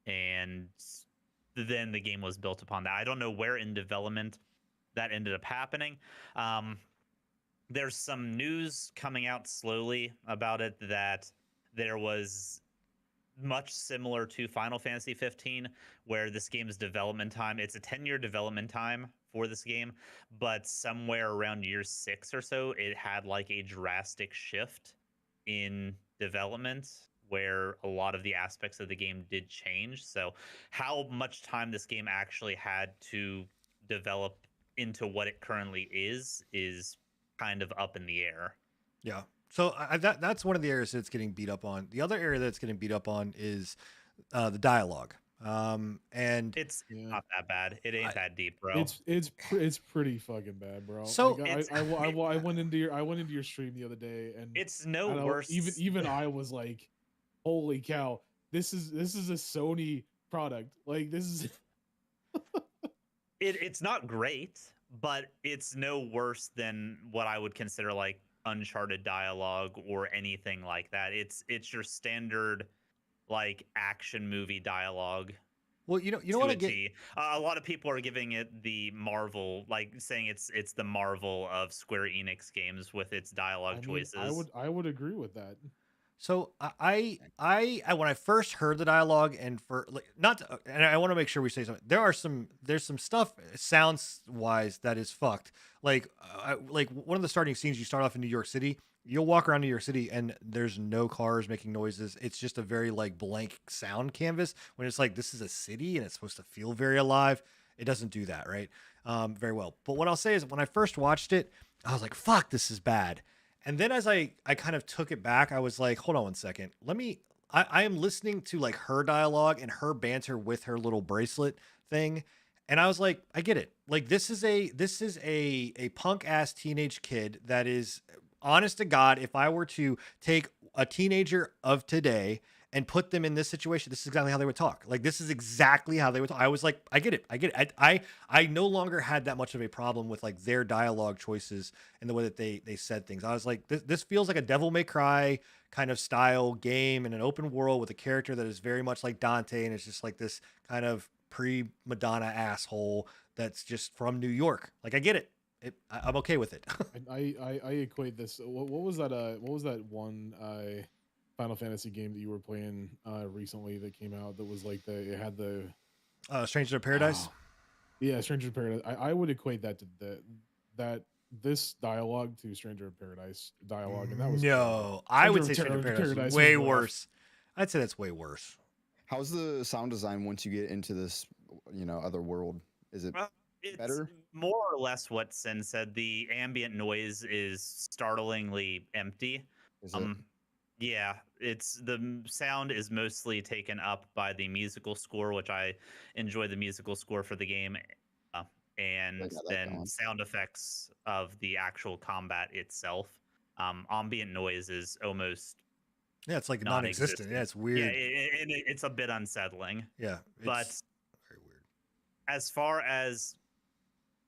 and then the game was built upon that. I don't know where in development that ended up happening. There's some news coming out slowly about it that there was much similar to Final Fantasy 15, where this game's development time, it's a 10-year development time for this game, but somewhere around year 6 or so, it had like a drastic shift in development where a lot of the aspects of the game did change. So how much time this game actually had to develop into what it currently is kind of up in the air. Yeah. So that's one of the areas that's getting beat up on. The other area that's getting beat up on is the dialogue. And It's not that bad. It ain't that deep, bro. It's pretty fucking bad, bro. So like, I went into your stream the other day, and it's no worse. Even I was like, holy cow, this is a Sony product. Like, this is it's not great, but it's no worse than what I would consider like Uncharted dialogue or anything like that. It's your standard like action movie dialogue. well, you know what I get. A lot of people are giving it the Marvel, like saying it's the Marvel of Square Enix games with its dialogue choices. I would agree with that. So I when I first heard the dialogue, and for like not to, and I want to make sure we say something. There's some stuff sounds wise that is fucked. Like one of the starting scenes, you start off in New York City. You'll walk around New York City and there's no cars making noises. It's just a very like blank sound canvas. When it's like this is a city and it's supposed to feel very alive, it doesn't do that, right? Very well. But what I'll say is when I first watched it, I was like, "Fuck, this is bad." And then as I kind of took it back, I was like, hold on one second. I am listening to like her dialogue and her banter with her little bracelet thing. And I was like, I get it. Like this is a punk ass teenage kid that is, honest to God, if I were to take a teenager of today and put them in this situation, this is exactly how they would talk. Like this is exactly how they would talk. I was like, I get it. I no longer had that much of a problem with like their dialogue choices and the way that they said things. I was like, this feels like a Devil May Cry kind of style game in an open world with a character that is very much like Dante, and it's just like this kind of pre-Madonna asshole that's just from New York. Like I get it. I'm okay with it. I equate this. What was that? What was that one Final Fantasy game that you were playing recently that came out that was like it had the Stranger of Paradise? Yeah, Stranger of Paradise. I would equate that to that this dialogue to Stranger of Paradise dialogue, and that was no. I would say Stranger of Paradise is way worse. I'd say that's way worse. How's the sound design once you get into this, other world? Is it it's better? More or less what Sin said. The ambient noise is startlingly empty. Is it? Yeah, the sound is mostly taken up by the musical score, which I enjoy the musical score for the game, and then sound effects of the actual combat itself. Ambient noise is almost it's like non-existent. Yeah, it's weird. Yeah, it's a bit unsettling. Yeah, but very weird. As far as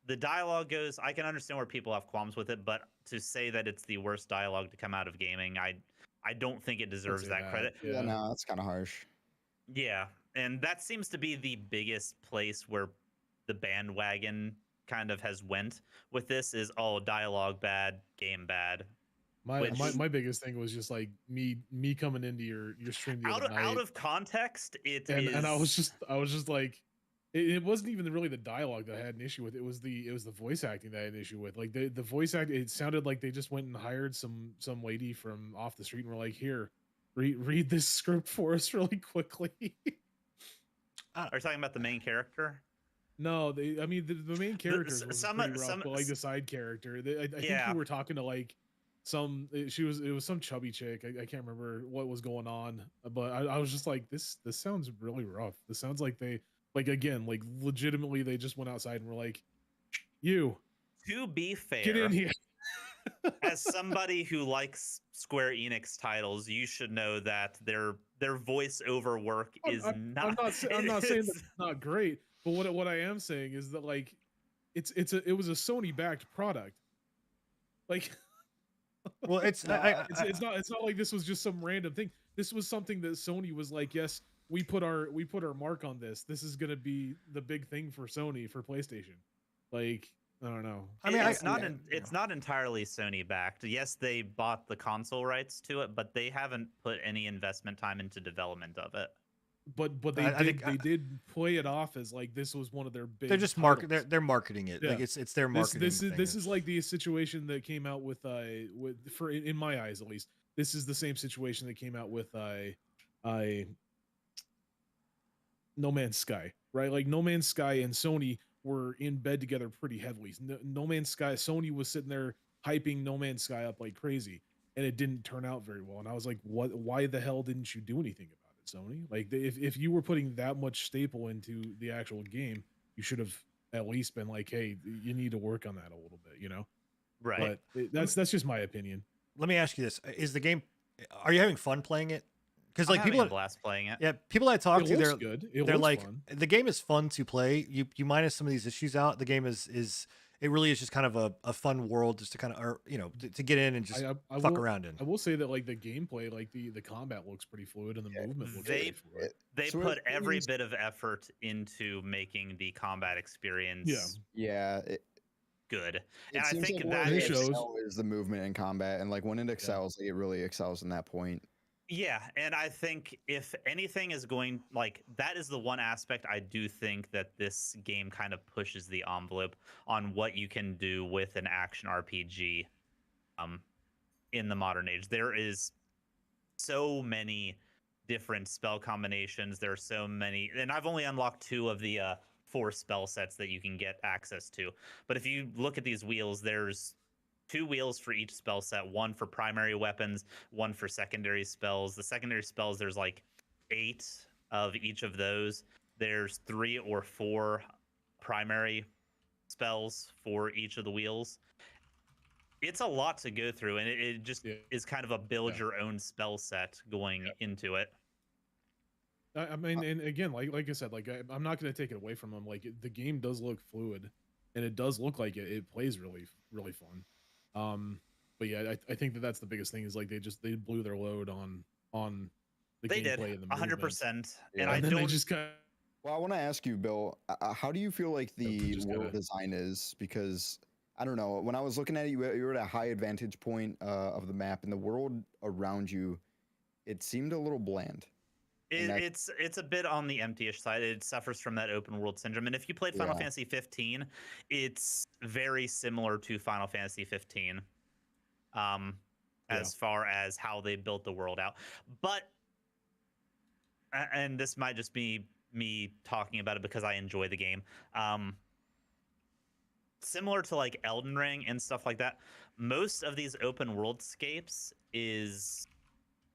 the dialogue goes, I can understand where people have qualms with it, but to say that it's the worst dialogue to come out of gaming, I don't think it deserves that credit. Yeah, no, that's kind of harsh. Yeah, and that seems to be the biggest place where the bandwagon kind of has went with this is, oh, dialogue bad, game bad. My biggest thing was just like me coming into your stream the other night. Out of context, and I was just like, it wasn't even really the dialogue that I had an issue with. It was the voice acting that I had an issue with. Like the voice act, it sounded like they just went and hired some lady from off the street and were like, here, read this script for us really quickly? Are you talking about the main character? No, I mean the main characters was pretty rough, but like the side character, I think Yeah. you were talking to like it was some chubby chick. I can't remember what was going on, but I was just like, this sounds really rough. This sounds like they like again like legitimately they just went outside and were like, you To be fair, get in here. as somebody who likes Square Enix titles, you should know that their voiceover work is I'm not. not saying that it's not great, but what I am saying is that like it was a Sony backed product. Like Well, it's it's not like this was just some random thing. This was something that Sony was like, yes, we put our mark on this. This is gonna be the big thing for Sony for PlayStation. Like, I don't know. I mean, it's not entirely Sony backed. Yes, they bought the console rights to it, but they haven't put any investment time into development of it. But they did play it off as like this was one of their big. They're just they're marketing it. Yeah. Like it's their marketing. This is like the situation that came out with for in my eyes at least. This is the same situation that came out with No Man's Sky, right? Like No Man's Sky and Sony were in bed together pretty heavily. No Man's Sky, Sony was sitting there hyping No Man's Sky up like crazy, and it didn't turn out very well. And I was like, what? Why the hell didn't you do anything about it, Sony? Like, if you were putting that much staple into the actual game, you should have at least been like, hey, you need to work on that a little bit, you know? Right. But that's just my opinion. Let me ask you this: is the game? Are you having fun playing it? Because like people, a blast playing it. Yeah, people I talk to, they're good. They're like, fun. The game is fun to play. You minus some of these issues out, the game is it really is just kind of a fun world just to kind of to get in and just fuck around in. I will say that like the gameplay, like the combat looks pretty fluid and the movement looks pretty fluid. They put every bit of effort into making the combat experience. Good. And I think like that is the movement in combat, and like when it excels, it really excels in that point. Yeah, and I think if anything is going like that is the one aspect I do think that this game kind of pushes the envelope on what you can do with an action RPG in the modern age. There is so many different spell combinations. There are so many, and I've only unlocked 2 of the 4 spell sets that you can get access to. But if you look at these wheels, there's 2 wheels for each spell set, 1 for primary weapons, 1 for secondary spells. The secondary spells, there's like 8 of each of those. There's 3 or 4 primary spells for each of the wheels. It's a lot to go through, and it just is kind of a build your own spell set going into it. I mean, and again, like I said, like I'm not going to take it away from them. Like the game does look fluid, and it does look like it plays really, really fun. But yeah, I think that's the biggest thing is like they blew their load on the gameplay and the 100%. And I don't just kind of. Well, I want to ask you, Bill, how do you feel like the world design is? Because I don't know, when I was looking at it, you were at a high advantage point of the map, and the world around you, it seemed a little bland. It's a bit on the empty-ish side. It suffers from that open world syndrome. And if you played Final Fantasy 15, it's very similar to Final Fantasy 15 as far as how they built the world out. But, and this might just be me talking about it because I enjoy the game. Similar to like Elden Ring and stuff like that, most of these open worldscapes is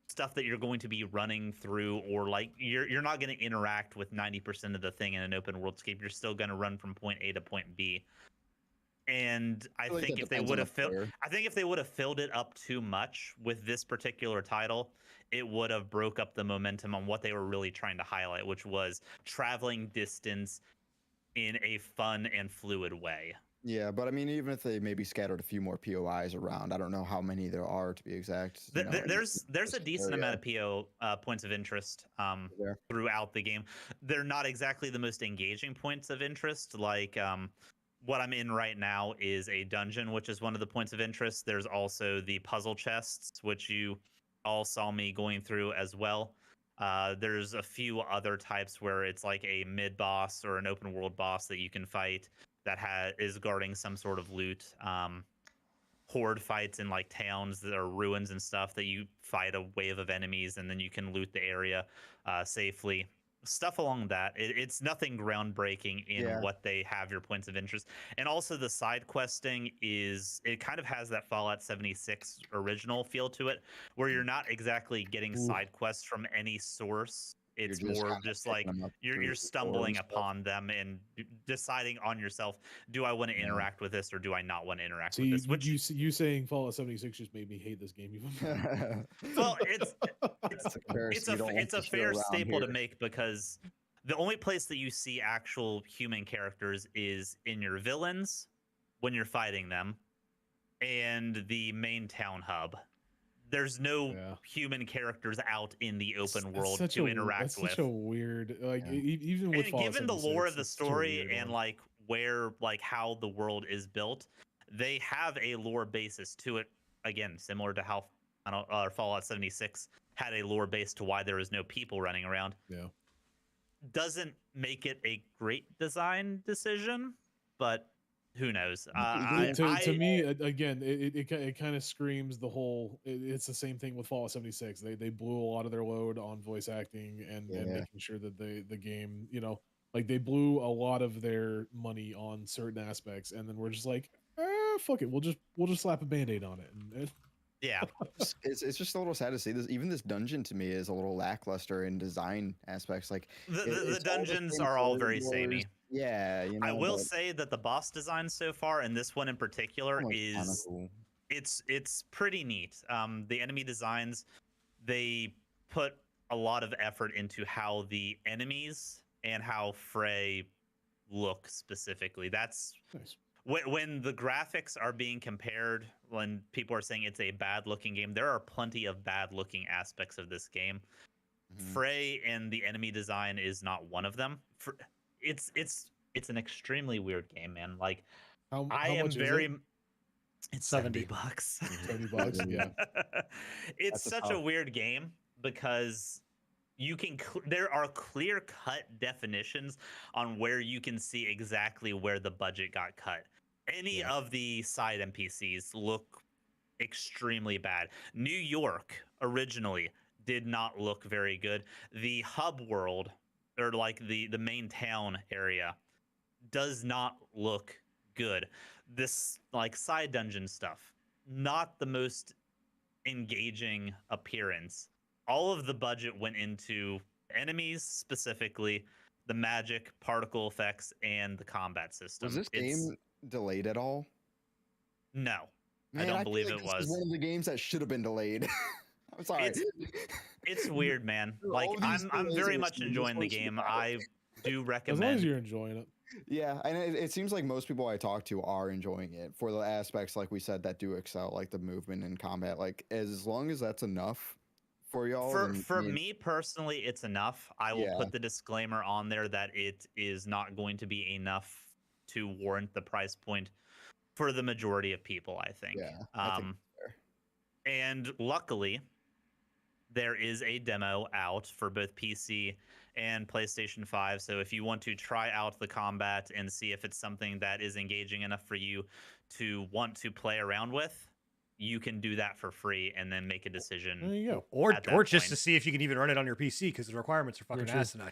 stuff that you're going to be running through, or like you're not going to interact with 90% of the thing in an open worldscape. You're still going to run from point A to point B. And I think if they would have filled it up too much with this particular title, it would have broke up the momentum on what they were really trying to highlight, which was traveling distance in a fun and fluid way. Yeah, but I mean, even if they maybe scattered a few more POIs around, I don't know how many there are to be exact. There's a decent amount of PO points of interest throughout the game. They're not exactly the most engaging points of interest. Like what I'm in right now is a dungeon, which is one of the points of interest. There's also the puzzle chests, which you all saw me going through as well. There's a few other types where it's like a mid boss or an open world boss that you can fight that is guarding some sort of loot. horde fights in like towns that are ruins and stuff that you fight a wave of enemies and then you can loot the area safely. Stuff along that. It's nothing groundbreaking in Yeah. what they have your points of interest. And also the side questing it kind of has that Fallout 76 original feel to it, where you're not exactly getting Ooh. side quests from any source. It's just more kinda just picking like them up you're through the lore stumbling and stuff. upon them and deciding on yourself, do I want to Yeah. interact with this or do I not want to interact So with this? Which you saying Fallout 76 just made me hate this game even more. well, it's That's a comparison you don't want it's a to show fair around staple to here. make because the only place that you see actual human characters is in your villains when you're fighting them and the main town hub. There's no Yeah. human characters out in the open That's world such to a, interact that's with. such a weird, like, Yeah. even with And Fallout given the lore of 76, the it's such a story weird and one. like where like how the world is built, they have a lore basis to it. Again, similar to how Fallout 76 had a lore base to why there is no people running around. Yeah. Doesn't make it a great design decision, but who knows? To me, again, it kind of screams the whole. It's the same thing with Fallout 76. They blew a lot of their load on voice acting and Yeah. making sure that the game, like they blew a lot of their money on certain aspects, and then we're just like, fuck it, we'll just slap a band-aid on it. And yeah, It's just a little sad to see this. Even this dungeon to me is a little lackluster in design aspects. Like the it's all dungeons same are all very corridors. samey. Yeah, I will but say that the boss design so far, and this one in particular, that one's kinda is cool. it's pretty neat. The enemy designs, they put a lot of effort into how the enemies and how Frey look specifically. That's nice. when the graphics are being compared, when people are saying it's a bad looking game, there are plenty of bad looking aspects of this game. Mhm. Frey and the enemy design is not one of them. It's an extremely weird game, man. Like How I am much very is it? it's 70. $70. $70, yeah. It's That's a such a tough- weird game because you can there are clear cut definitions on where you can see exactly where the budget got cut. Any Yeah. of the side NPCs look extremely bad. New York originally did not look very good. The hub world, or like the main town area, does not look good. This like side dungeon stuff, not the most engaging appearance. All of the budget went into enemies specifically, the magic, particle effects, and the combat system. Was this game delayed at all? No, Man, I don't feel believe like it this is was. one of the games that should have been delayed. I'm sorry. It's weird, man. All Like these I'm delays very and much this enjoying the one should game. have I do As long as recommend. you're enjoying it. Yeah, and it seems like most people I talk to are enjoying it for the aspects, like we said, that do excel, like the movement and combat. Like as long as that's enough for y'all. For then, for me personally, it's enough. I will Yeah. put the disclaimer on there that it is not going to be enough to warrant the price point for the majority of people, I think. Yeah, I think fair. And luckily, there is a demo out for both PC and PlayStation 5. So if you want to try out the combat and see if it's something that is engaging enough for you to want to play around with, you can do that for free and then make a There decision. you go. Or At that just to point. see if you can even run it on your PC because the requirements are fucking Very true. asinine.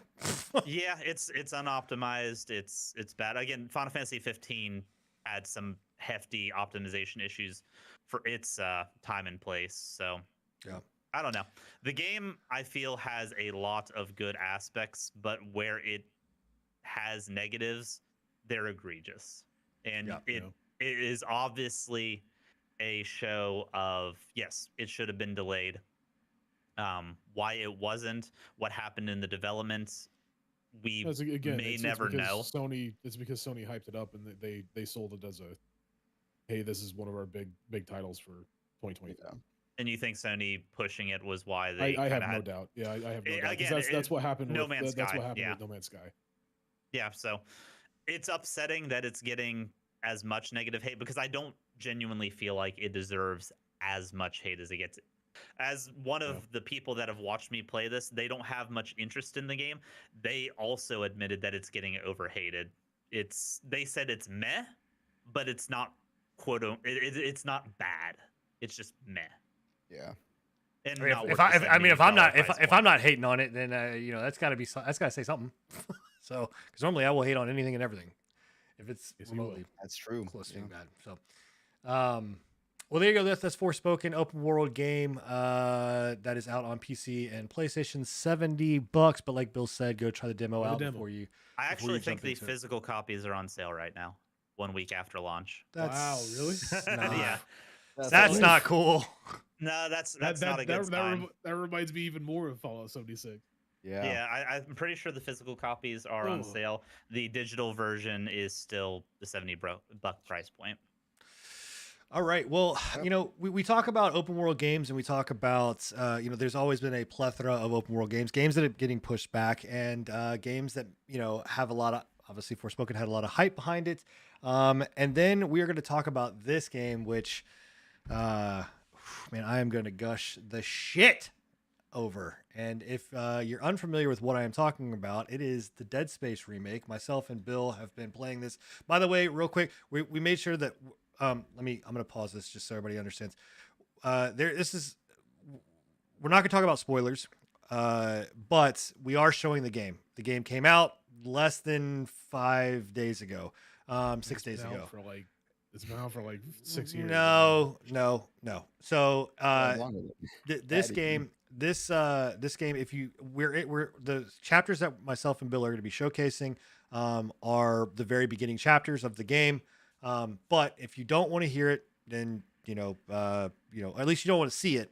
Yeah, it's unoptimized. It's bad. Again, Final Fantasy 15 had some hefty optimization issues for its time and place. So Yeah. I don't know. The game, I feel, has a lot of good aspects, but where it has negatives, they're egregious. And Yeah. it is obviously a show of, yes, it should have been delayed. Why it wasn't, what happened in the development, we Again, may it's never because know. Sony. It's because Sony hyped it up and they sold it as a, hey, this is one of our big titles for 2020. Yeah. And you think Sony pushing it was why they I have kinda no had, doubt. Yeah, I have no doubt. 'Cause again, that's what happened. No with, Man's that's Sky, what happened yeah. with No Man's Sky. Yeah, so it's upsetting that it's getting as much negative hate because I don't genuinely feel like it deserves as much hate as it gets. As one of the people that have watched me play this, they don't have much interest in the game. They also admitted that it's getting overhated. They said it's meh, but it's not it's not bad. It's just meh. Yeah. And I mean, not if worth the if I'm not $70 price if I'm point. not hating on it, then that's got to be that's got to say something. So because normally I will hate on anything and everything if it's Yes, you will. remotely That's true. close to Yeah. being bad. So, well, there you go. That's Forspoken open world game that is out on PC and PlayStation. $70, but like Bill said, go try the demo Try the out demo. before you. I before actually you think jump the into it. physical copies are on sale right now, 1 week after launch. Wow, really? Yeah. That's not cool. No, that's not a good that, sign. that reminds me even more of Fallout 76. Yeah. Yeah, I'm pretty sure the physical copies are on Oh. sale. The digital version is still the $70 price point. All right. Well, Yep. we talk about open world games and we talk about, there's always been a plethora of open world games that are getting pushed back and games that, have a lot of, obviously Forspoken had a lot of hype behind it. And then we are going to talk about this game, which, man, I am going to gush the shit over. And if you're unfamiliar with what I am talking about, it is the Dead Space remake. Myself and Bill have been playing this. By the way, real quick, we made sure that I'm going to pause this just so everybody understands. We're not going to talk about spoilers, but we are showing the game. The game came out less than 5 days ago, 6 days ago. It's been out for like 6 years. No. So this Patty. game, if we're the chapters that myself and Bill are going to be showcasing are the very beginning chapters of the game. But if you don't want to hear it, then at least you don't want to see it.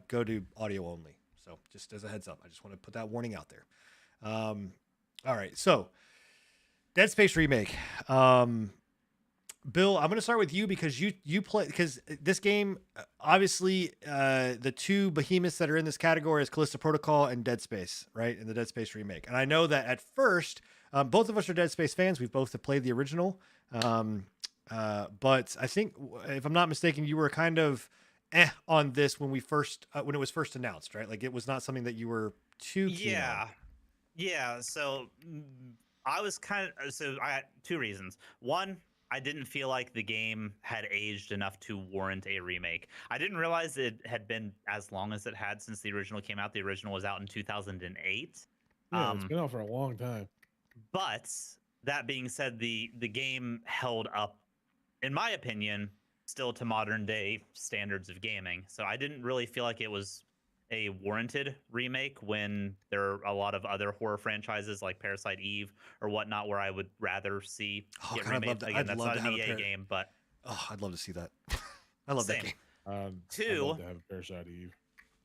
Go to audio only. So just as a heads up, I just want to put that warning out there. All right, so Dead Space remake. Bill, I'm going to start with you because you play, because this game, obviously, the two behemoths that are in this category is Callisto Protocol and Dead Space, right? In the Dead Space remake. And I know that at first, both of us are Dead Space fans. We've both played the original. But I think, if I'm not mistaken, you were kind of on this when when it was first announced, right? Like it was not something that you were too keen on. Yeah. So I was so I had two reasons. One, I didn't feel like the game had aged enough to warrant a remake. I didn't realize it had been as long as it had since the original came out. The original was out in 2008. Yeah, it's been out for a long time. But that being said, the game held up, in my opinion, still to modern day standards of gaming. So I didn't really feel like it was a warranted remake when there are a lot of other horror franchises like Parasite Eve or whatnot where I would rather see get remade. Again, that's not an EA game, but I'd love to see that. I love that game. I'd Two, love to have a Parasite Eve.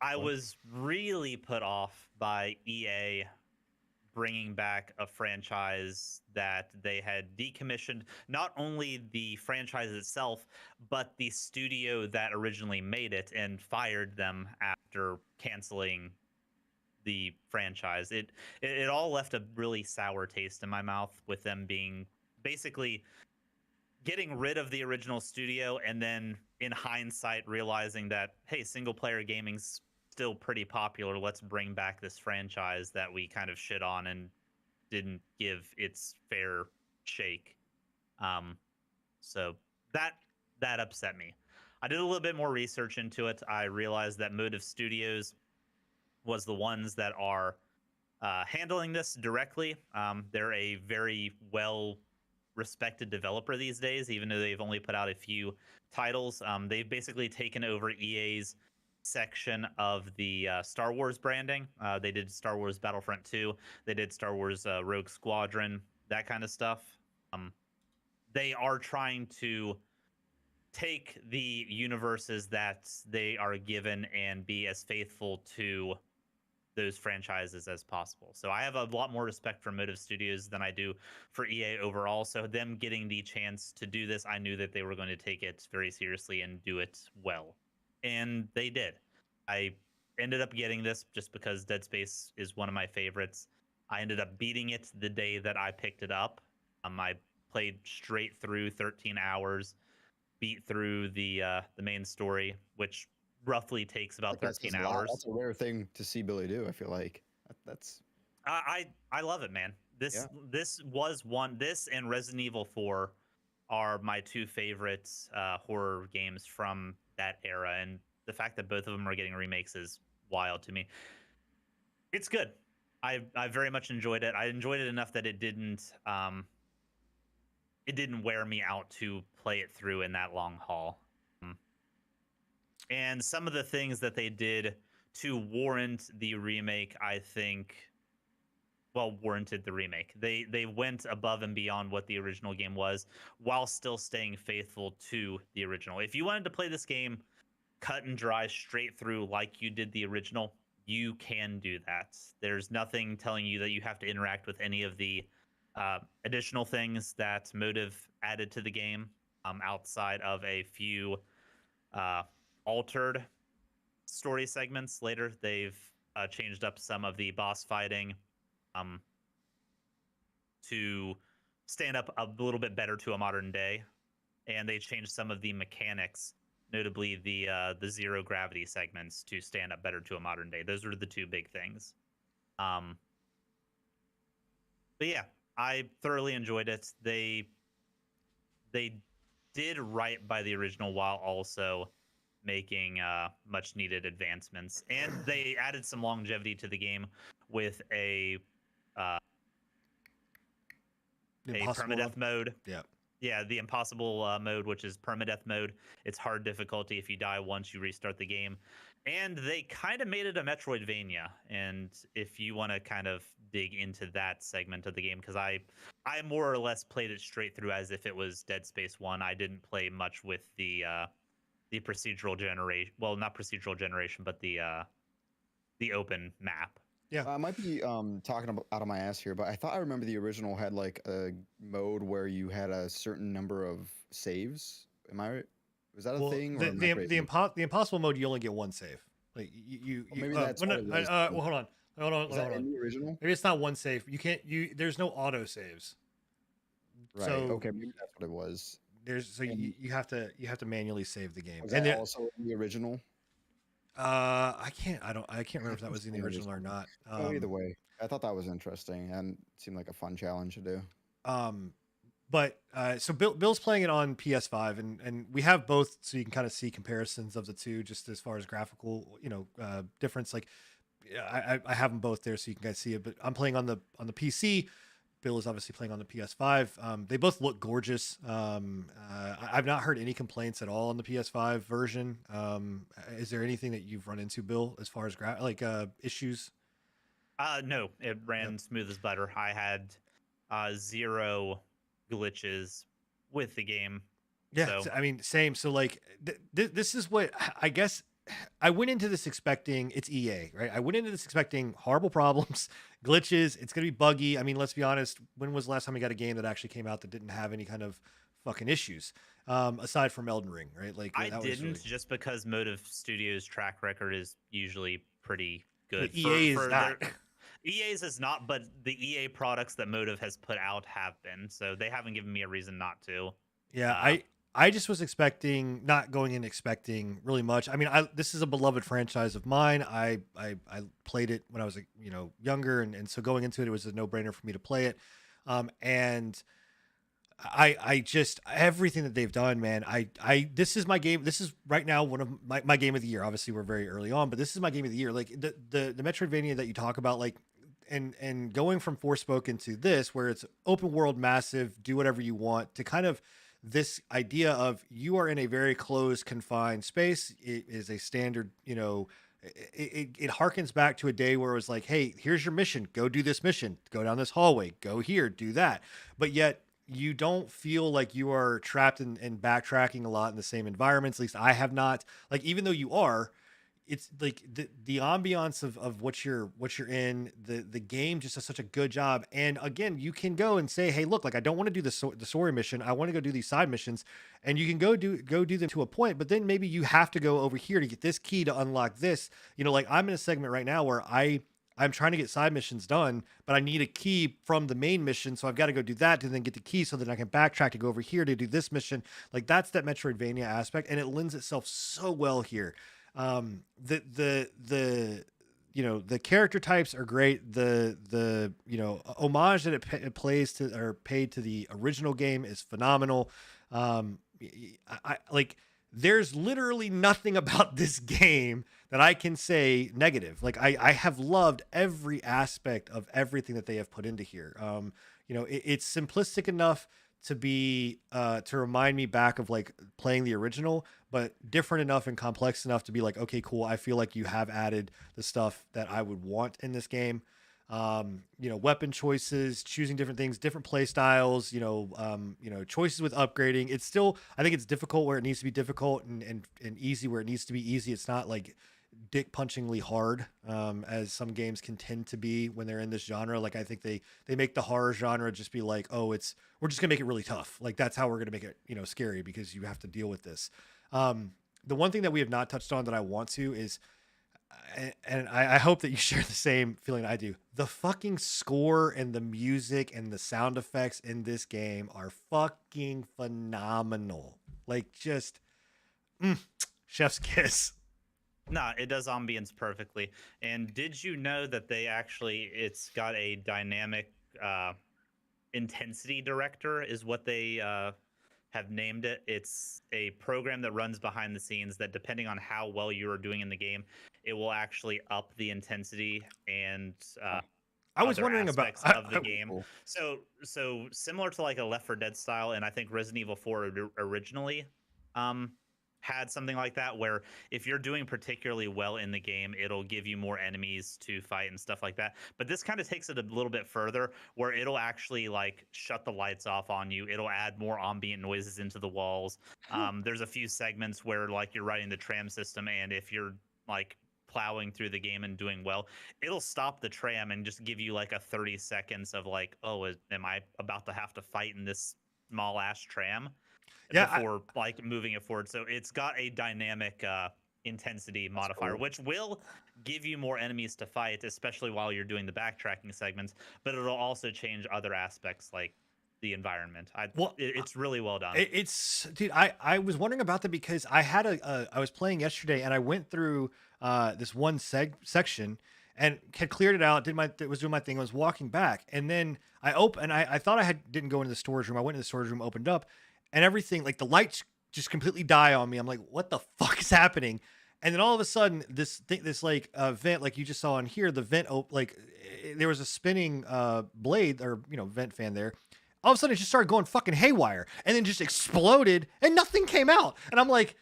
I was really put off by EA bringing back a franchise that they had decommissioned, not only the franchise itself, but the studio that originally made it, and fired them after canceling the franchise. It all left a really sour taste in my mouth with them being basically getting rid of the original studio and then in hindsight realizing that, hey, single player gaming's still pretty popular. Let's bring back this franchise that we kind of shit on and didn't give its fair shake. So that upset me. I did a little bit more research into it. I realized that Motive Studios was the ones that are handling this directly. They're a very well respected developer these days, even though they've only put out a few titles. They've basically taken over EA's section of the Star Wars branding. They did Star Wars Battlefront 2. They did Star Wars Rogue Squadron, that kind of stuff. They are trying to take the universes that they are given and be as faithful to those franchises as possible. So I have a lot more respect for Motive Studios than I do for EA overall. So them getting the chance to do this, I knew that they were going to take it very seriously and do it well. And they did. I ended up getting this just because Dead Space is one of my favorites. I ended up beating it the day that I picked it up. I played straight through 13 hours, beat through the main story, which roughly takes about 13 hours. That's a rare thing to see Billy do. I feel like that's. I love it, man. This was one. This and Resident Evil 4 are my two favorites horror games from that era, and the fact that both of them are getting remakes is wild to me. It's good. I very much enjoyed it. I enjoyed it enough that it didn't wear me out to play it through in that long haul. And some of the things that they did to warrant the remake, I think, well, warranted the remake. They went above and beyond what the original game was while still staying faithful to the original. If you wanted to play this game cut and dry straight through like you did the original, you can do that. There's nothing telling you that you have to interact with any of the additional things that Motive added to the game outside of a few altered story segments later. They've changed up some of the boss fighting to stand up a little bit better to a modern day, and they changed some of the mechanics, notably the zero gravity segments, to stand up better to a modern day. Those were the two big things. But yeah, I thoroughly enjoyed it. They did right by the original while also making much needed advancements, and they added some longevity to the game with a permadeath mode. Yeah, the impossible mode, which is permadeath mode. It's hard difficulty. If you die once, you restart the game. And they kind of made it a Metroidvania. And if you want to kind of dig into that segment of the game, because I more or less played it straight through as if it was Dead Space 1. I didn't play much with the procedural generation. Well, not procedural generation, but the open map. Yeah, I might be talking out of my ass here, but I thought I remember the original had like a mode where you had a certain number of saves. Am I right? Was that a thing? The impossible mode, you only get one save. Like you maybe that's well, hold on. Is that in the original? Maybe it's not one save. You can't. There's no auto saves. Right. So okay. Maybe that's what it was. You have to manually save the game. Was that also in the original? I can't remember if that was in the original or not. Either way, I thought that was interesting and it seemed like a fun challenge to do. But so Bill's playing it on PS5, and we have both, so you can kind of see comparisons of the two, just as far as graphical, difference. Like I have them both there, so you can guys see it. But I'm playing on the PC. Bill is obviously playing on the PS5. They both look gorgeous. I've not heard any complaints at all on the PS5 version. Is there anything that you've run into, Bill, as far as issues? No, it ran smooth as butter. I had zero glitches with the game. Yeah, so. I mean, same. So like, this is what I guess. I went into this expecting, it's EA, right? I went into this expecting horrible problems, glitches. It's going to be buggy. I mean, let's be honest. When was the last time we got a game that actually came out that didn't have any kind of fucking issues? Aside from Elden Ring, right? Like I didn't, just because Motive Studios' track record is usually pretty good. But EA is not. EA's is not, but the EA products that Motive has put out have been. So they haven't given me a reason not to. Yeah, I just was not going in expecting really much. I mean, this is a beloved franchise of mine. I played it when I was younger, and so going into it, it was a no-brainer for me to play it. And I just, everything that they've done, man. This is my game. This is right now one of my game of the year. Obviously, we're very early on, but this is my game of the year. Like the Metroidvania that you talk about, like. And going from Forspoken to this, where it's open world, massive, do whatever you want, to kind of this idea of you are in a very closed, confined space. It is a standard, it harkens back to a day where it was like, hey, here's your mission. Go do this mission. Go down this hallway. Go here. Do that. But yet you don't feel like you are trapped and backtracking a lot in the same environments. At least I have not. Like, even though you are, it's like the ambiance of what you're in, the game just does such a good job. And again, you can go and say, hey, look, like I don't want to do the story mission. I want to go do these side missions, and you can go do them to a point, but then maybe you have to go over here to get this key to unlock this. Like I'm in a segment right now where I'm trying to get side missions done, but I need a key from the main mission. So I've got to go do that to then get the key so that I can backtrack to go over here to do this mission. Like that's that Metroidvania aspect. And it lends itself so well here. The the character types are great. The homage that it plays to or paid to the original game is phenomenal. I like there's literally nothing about this game that I can say negative. Like I have loved every aspect of everything that they have put into here. It's simplistic enough to be to remind me back of like playing the original, but different enough and complex enough to be like, okay, cool. I feel like you have added the stuff that I would want in this game. Weapon choices, choosing different things, different play styles, choices with upgrading. It's still, I think it's difficult where it needs to be difficult and easy where it needs to be easy. It's not like dick punchingly hard, as some games can tend to be when they're in this genre. Like I think they make the horror genre just be like, oh, we're just gonna make it really tough. Like that's how we're gonna make it, scary because you have to deal with this. The one thing that we have not touched on that I want to is, and I hope that you share the same feeling I do. The fucking score and the music and the sound effects in this game are fucking phenomenal. Like just chef's kiss. No, it does ambience perfectly. And did you know that it's got a dynamic intensity director is what they have named it. It's a program that runs behind the scenes that, depending on how well you are doing in the game, it will actually up the intensity and I was wondering about of the game. Cool. So similar to like a Left 4 Dead style, and I think Resident Evil 4 originally had something like that, where if you're doing particularly well in the game, it'll give you more enemies to fight and stuff like that. But this kind of takes it a little bit further, where it'll actually like shut the lights off on you. It'll add more ambient noises into the walls. There's a few segments where like you're riding the tram system, and if you're like plowing through the game and doing well, it'll stop the tram and just give you like a 30 seconds of like, oh, am I about to have to fight in this small ass tram? Before like moving it forward. So it's got a dynamic intensity modifier, cool, which will give you more enemies to fight, especially while you're doing the backtracking segments, but it'll also change other aspects like the environment. It's really well done. Dude, I was wondering about that because I had I was playing yesterday and I went through this one section and had cleared it out, was doing my thing, I was walking back, and then I thought I didn't go into the storage room. I went into the storage room, opened up, and everything, like the lights just completely die on me. I'm like, what the fuck is happening? And then all of a sudden, this vent, like you just saw in here, the vent, there was a spinning blade or vent fan there. All of a sudden, it just started going fucking haywire, and then just exploded, and nothing came out. And I'm like,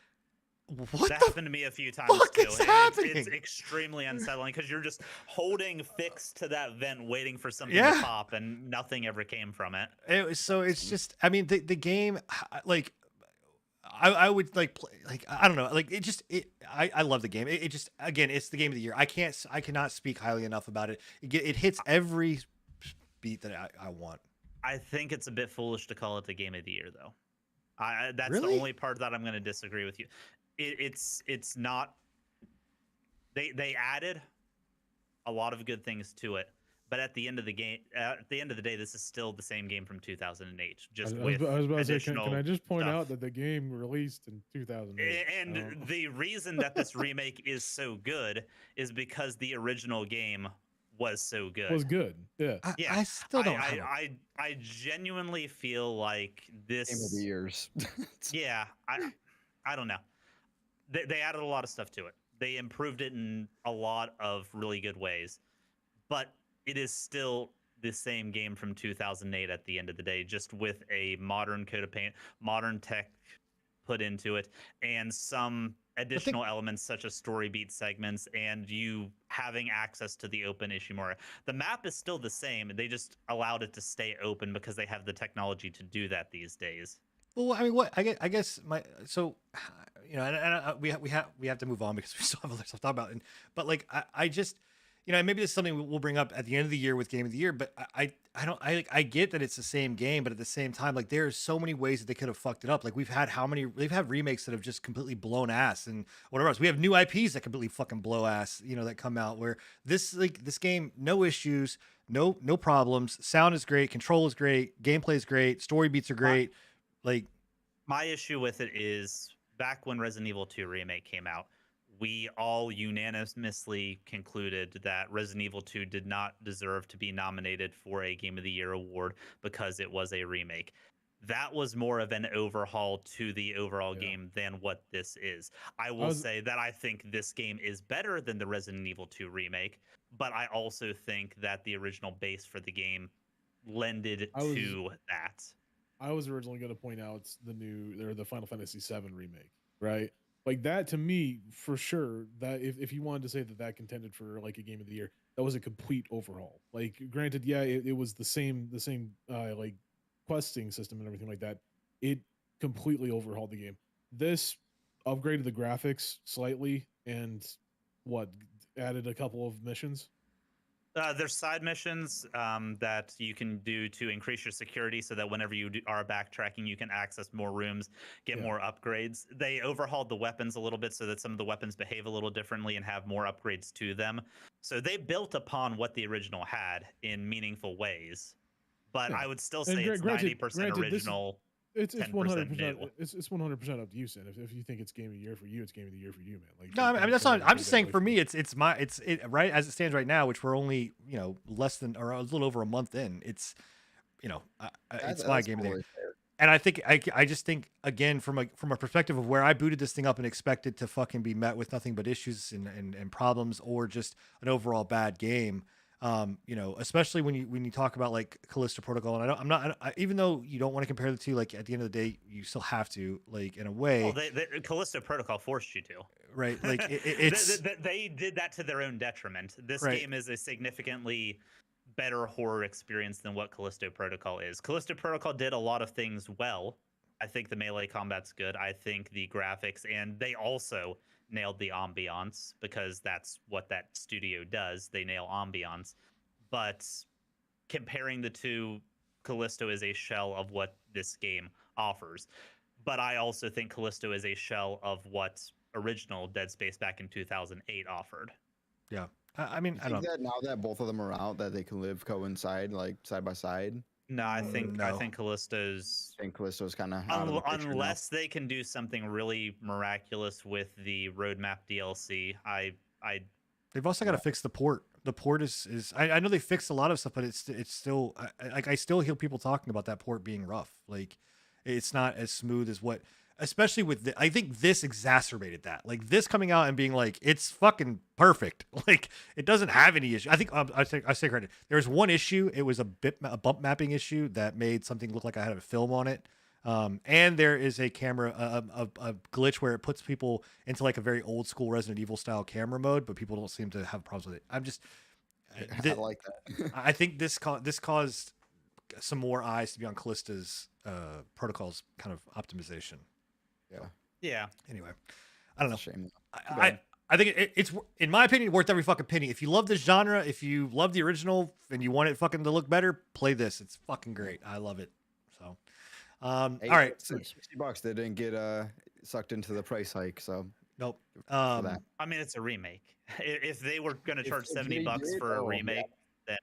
what? That happened to me a few times too. It's extremely unsettling because you're just holding fixed to that vent, waiting for something to pop, and nothing ever came from it. It's just, I mean, the game, like, I would like play, like, I don't know, like I love the game. It just, again, it's the game of the year. I cannot speak highly enough about it. It hits every beat that I want. I think it's a bit foolish to call it the game of the year, though. That's really? The only part that I'm going to disagree with you. It's not. They added a lot of good things to it, but at the end of the day, this is still the same game from 2008. Just I was about to say, can I just point stuff out that the game released in 2008? And the reason that this remake is so good is because the original game was so good. Was good, yeah. I still don't. I genuinely feel like this game of the years. Yeah, I don't know. They added a lot of stuff to it. They improved it in a lot of really good ways, but it is still the same game from 2008 at the end of the day, just with a modern coat of paint, modern tech put into it, and some additional elements such as story beat segments and you having access to the open Ishimura. The map is still the same. They just allowed it to stay open because they have the technology to do that these days. Well, I mean, I guess we have to move on because we still have other stuff to talk about. But like, I just, maybe this is something we'll bring up at the end of the year with Game of the Year. But I get that it's the same game, but at the same time, like there's so many ways that they could have fucked it up. Like they've had remakes that have just completely blown ass and whatever else. We have new IPs that completely fucking blow ass, that come out. Where this game, no issues, no problems. Sound is great, control is great, gameplay is great, story beats are great. Like my issue with it is back when Resident Evil 2 remake came out, we all unanimously concluded that Resident Evil 2 did not deserve to be nominated for a Game of the Year award because it was a remake. That was more of an overhaul to the overall game than what this is. I will say that I think this game is better than the Resident Evil 2 remake, but I also think that the original base for the game lended to that. I was originally going to point out the Final Fantasy VII remake, right? Like that to me, for sure. That if you wanted to say that contended for like a Game of the Year, that was a complete overhaul. Like, granted, yeah, it was the same like questing system and everything like that. It completely overhauled the game. This upgraded the graphics slightly and added a couple of missions. There's side missions that you can do to increase your security so that whenever you are backtracking, you can access more rooms, get more upgrades. They overhauled the weapons a little bit so that some of the weapons behave a little differently and have more upgrades to them. So they built upon what the original had in meaningful ways. But I would still say it's 90% original. It's 100%. It's 100% up to you, Sin. If you think it's Game of the Year for you, it's Game of the Year for you, man. Like, no, I mean that's not. I'm just saying for me, it's right as it stands right now, which we're only less than or a little over a month in. It's it's my Game of the Year. And I think I just think again from a perspective of where I booted this thing up and expected to fucking be met with nothing but issues and problems or just an overall bad game. Especially when you talk about like Callisto Protocol, and I'm not even though you don't want to compare the two, like at the end of the day, you still have to, like, in a way. Well, the Callisto Protocol forced you to, right? Like it's they did that to their own detriment. This game is a significantly better horror experience than what Callisto Protocol is. Callisto Protocol did a lot of things well. I think the melee combat's good. I think the graphics, and they also nailed the ambiance because that's what that studio does. They nail ambiance. But comparing the two, Callisto is a shell of what this game offers. But I also think Callisto is a shell of what original Dead Space back in 2008 offered. Yeah. I mean, I don't know. That now that both of them are out, that they can coincide, like side by side. No, I think Callisto's. I think Callisto's kind of unless they can do something really miraculous with the roadmap DLC. They've also got to fix the port. The port is I know they fixed a lot of stuff, but it's still I still hear people talking about that port being rough. Like it's not as smooth as what. Especially with I think this exacerbated that. Like this coming out and being like, it's fucking perfect. Like it doesn't have any issue. I think I say credit. There was one issue. It was a bump mapping issue that made something look like I had a film on it. And there is a camera, a glitch where it puts people into like a very old school Resident Evil style camera mode, but people don't seem to have problems with it. I'm just, I like that. I think this caused some more eyes to be on Callisto's protocol's kind of optimization. Yeah. Anyway, I don't know. Shame. I think it's in my opinion worth every fucking penny. If you love this genre, if you love the original and you want it fucking to look better, play this. It's fucking great. I love it. So, all right. $60. They didn't get sucked into the price hike. So nope. I mean, it's a remake. If they were going to charge $70 for a remake, then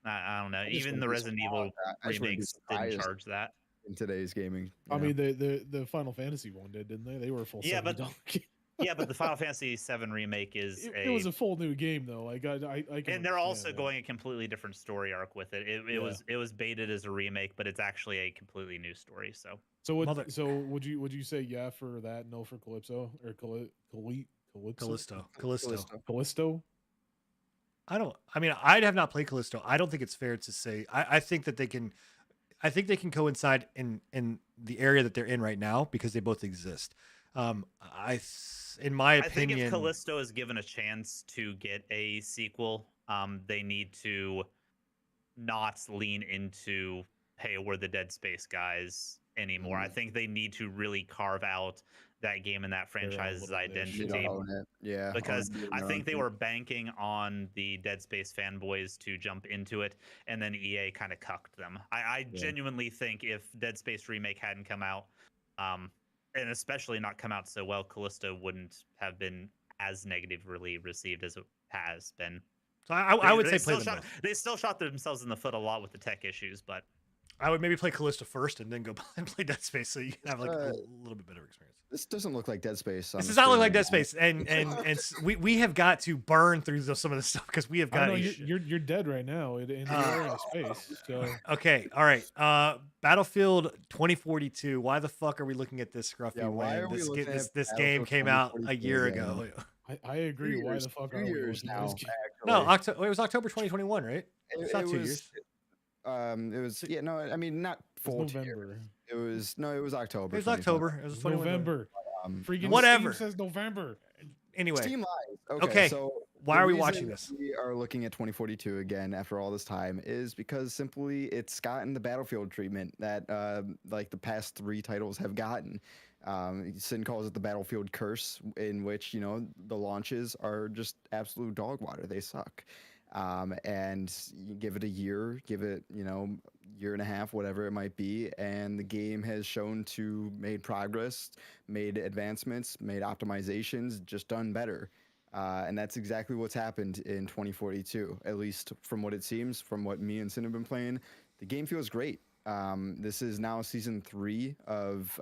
I don't know. Even the Resident Evil remakes didn't charge that. In today's gaming, I mean, the Final Fantasy one didn't they? They were full. Yeah, but the Final Fantasy VII remake is it was a full new game though. Like I and they're also going a completely different story arc with it. It was baited as a remake, but it's actually a completely new story. So would you say yeah for that, no for Calypso or Callisto? I mean, I have not played Callisto. I don't think it's fair to say. I think that they can coincide in the area that they're in right now because they both exist. In my opinion, I think if Callisto is given a chance to get a sequel, they need to not lean into, hey, we're the Dead Space guys anymore. I think they need to really carve out that game and that franchise's identity. Yeah, because I think they were banking on the Dead Space fanboys to jump into it, and then EA kind of cucked them. I genuinely think if Dead Space Remake hadn't come out, and especially not come out so well, Callisto wouldn't have been as negatively received as it has been. So I would say they still shot themselves in the foot a lot with the tech issues, but I would maybe play Callisto first and then go and play Dead Space so you can have like a little bit better experience. This doesn't look like Dead Space. This does not look like Dead Space, and we have got to burn through some of this stuff because we have got. I know you're dead right now in a space. So okay, all right. Battlefield 2042. Why the fuck are we looking at this, Scruffy? Why when are we this game came out a year ago? I agree. Why the fuck are we looking at this game? No, it was October 2021, right? It's not 2 years. It was no. I mean, not full November. It was October. It was October. It was November. Freaking whatever. Steam says November. Anyway. Steam lies. Okay. So why are we watching this? We are looking at 2042 again after all this time is because simply it's gotten the Battlefield treatment that like the past 3 titles have gotten. Sin calls it the Battlefield curse, in which the launches are just absolute dog water. They suck. And you give it a year, give it, year and a half, whatever it might be. And the game has shown to made progress, made advancements, made optimizations, just done better. And that's exactly what's happened in 2042, at least from what it seems, from what me and Sin have been playing. The game feels great. This is now season 3 of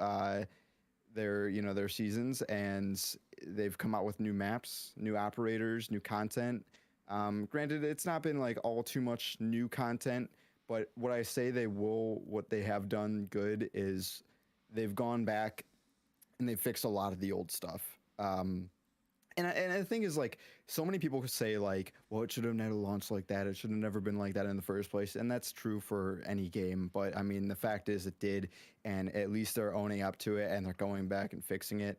their seasons, and they've come out with new maps, new operators, new content. Granted, it's not been like all too much new content, but what they have done good is they've gone back and they've fixed a lot of the old stuff. And the thing is, like, so many people say like, well, it should have never launched like that. It should have never been like that in the first place. And that's true for any game. But I mean, the fact is it did. And at least they're owning up to it and they're going back and fixing it.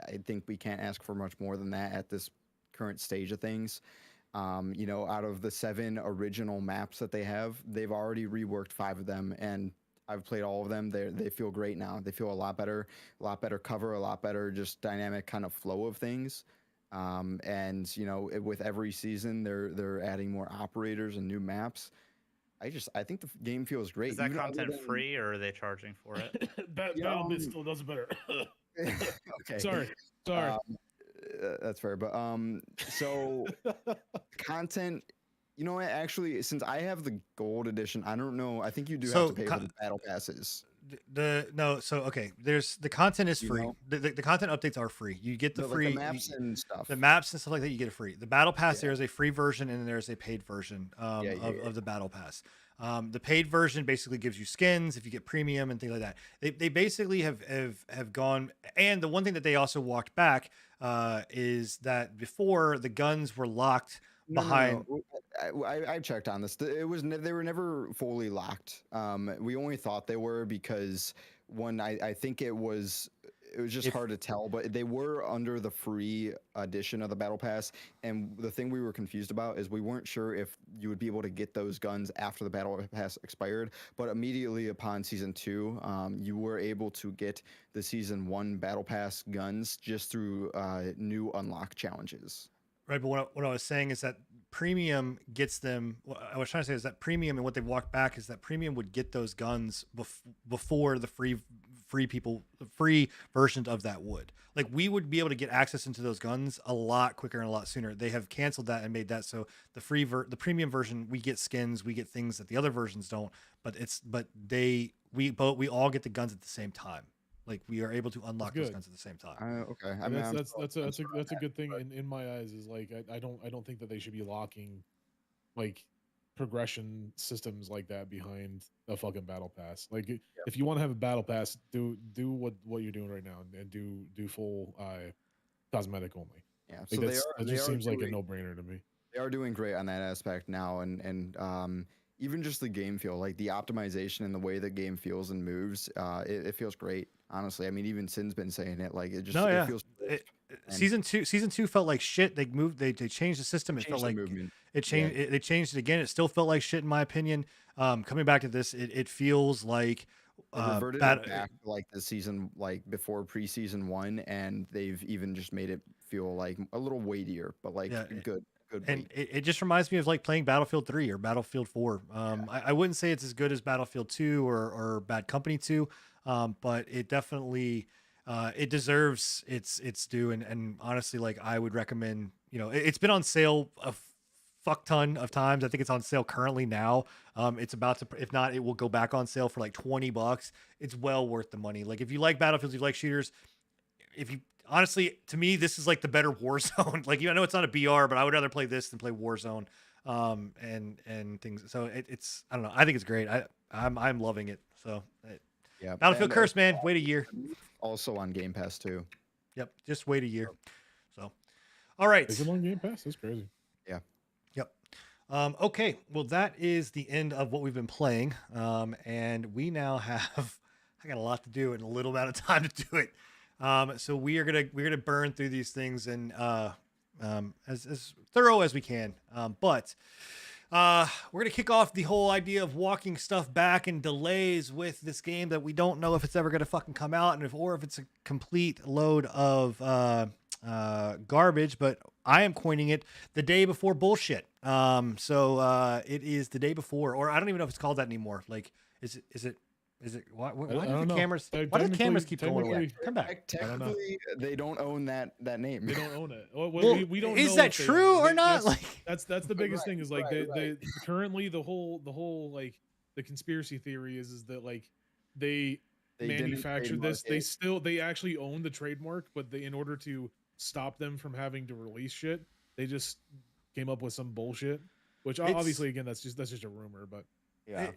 I think we can't ask for much more than that at this current stage of things. Out of the 7 original maps that they have, they've already reworked 5 of them, and I've played all of them. They feel great now. They feel a lot better cover, a lot better just dynamic kind of flow of things. And with every season, they're adding more operators and new maps. I think the game feels great. Is that content free, or are they charging for it? Battlebit still does it better. Okay. Sorry. That's fair, but so content. You know what? Actually, since I have the gold edition, I don't know. I think you do have to pay for the battle passes. Okay. There's the content is free. The content updates are free. You get the free like the maps and stuff. The maps and stuff like that you get it free. The battle pass there is a free version and then there's a paid version of the battle pass. The paid version basically gives you skins if you get premium and things like that. They basically have gone, and the one thing that they also walked back is that before the guns were locked behind. No. I checked on this. They were never fully locked. We only thought they were because I think it was just hard to tell, but they were under the free edition of the Battle Pass. And the thing we were confused about is we weren't sure if you would be able to get those guns after the Battle Pass expired. But immediately upon Season 2, you were able to get the Season 1 Battle Pass guns just through new unlock challenges. Right, but what I was saying is that premium gets them. What I was trying to say is that premium, and what they've walked back is that premium would get those guns before the free versions of that would. Like, we would be able to get access into those guns a lot quicker and a lot sooner. They have canceled that and made that so the premium version, we get skins, we get things that the other versions don't. But we all get the guns at the same time. Like, we are able to unlock those guns at the same time. Okay, I mean, that's a good thing in my eyes. Is like I don't think that they should be locking like progression systems like that behind a fucking battle pass. Like, if you want to have a battle pass, do what you're doing right now and do full cosmetic only. Yeah, like, it just seems like a no-brainer to me. They are doing great on that aspect now, and even just the game feel, like the optimization and the way the game feels and moves, it feels great. Honestly, I mean, even Sin's been saying it. Like, it just it feels. Season two felt like shit. They changed the system. It felt like it changed. They changed it again. It still felt like shit in my opinion. Coming back to this, it feels like reverted back to like the season, like before preseason 1, and they've even just made it feel like a little weightier, but like good. And it just reminds me of like playing Battlefield 3 or Battlefield 4. I wouldn't say it's as good as Battlefield 2 or Bad Company 2, but it definitely it deserves its due. And honestly, like, I would recommend, it's been on sale a fuck ton of times. I think it's on sale currently now. It's about to, if not, it will go back on sale for like $20. It's well worth the money. Like, if you like Battlefields, you like shooters, if you honestly, to me, this is like the better Warzone. Like, I know it's not a BR, but I would rather play this than play Warzone, and things. So it's I don't know. I think it's great. I'm loving it. So Yeah. Battlefield Curse, man. Wait a year. Also on Game Pass too. Yep, just wait a year. So, all right. Is it on Game Pass? That's crazy. Yeah. Yep. Okay. Well, that is the end of what we've been playing. And we now have. I got a lot to do in a little amount of time to do it. So we're gonna burn through these things and as thorough as we can. But we're gonna kick off the whole idea of walking stuff back and delays with this game that we don't know if it's ever gonna fucking come out and if it's a complete load of garbage. But I am coining it the day before bullshit. So it is the day before, or I don't even know if it's called that anymore. Like, is it? Why do the cameras? Why do the cameras keep going away? Come back. Technically, they don't own that name. They don't own it. Well, we don't. Is know that if they true own it. or not? That's the biggest thing. Is like right. they currently the whole like the conspiracy theory is that like they manufactured this. They actually own the trademark, but in order to stop them from having to release shit, they just came up with some bullshit. Which obviously, again, that's just a rumor, but. Yeah,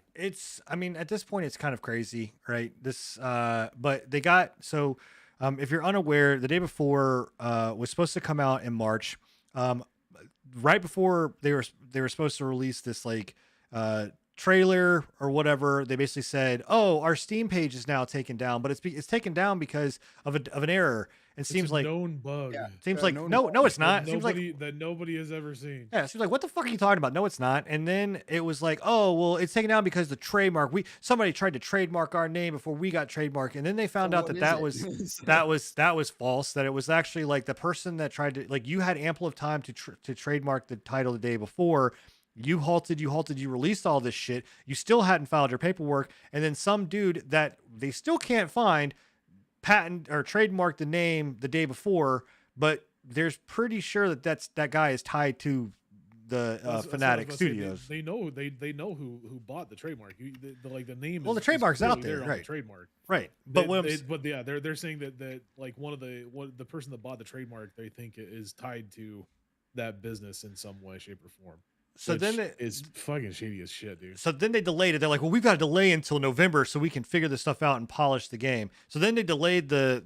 I mean, at this point, it's kind of crazy, right? But they got, so if you're unaware, the day before was supposed to come out in March. Right before they were supposed to release this like trailer or whatever, they basically said, "Oh, our Steam page is now taken down," but it's taken down because of an error. It seems like known bug. Yeah. Seems like no, it's not. It seems like that nobody has ever seen. Yeah, it seems like, what the fuck are you talking about? No, it's not. And then it was like, oh, well, it's taken down because the trademark. Somebody tried to trademark our name before we got trademark, and then they found out that was false. That it was actually like the person that tried to, like, you had ample of time to trademark the title the day before. You halted, you released all this shit. You still hadn't filed your paperwork, and then some dude that they still can't find patent or trademark the name the day before, but there's pretty sure that guy is tied to the Fnatic Studios. They know who bought the trademark. The name. Well, the trademark's out there, right? The trademark, right? But they're saying that like the person that bought the trademark, they think is tied to that business in some way, shape, or form. So then it's fucking shady as shit, dude. So then they delayed it. They're like, well, we've got to delay until November so we can figure this stuff out and polish the game. So then they delayed the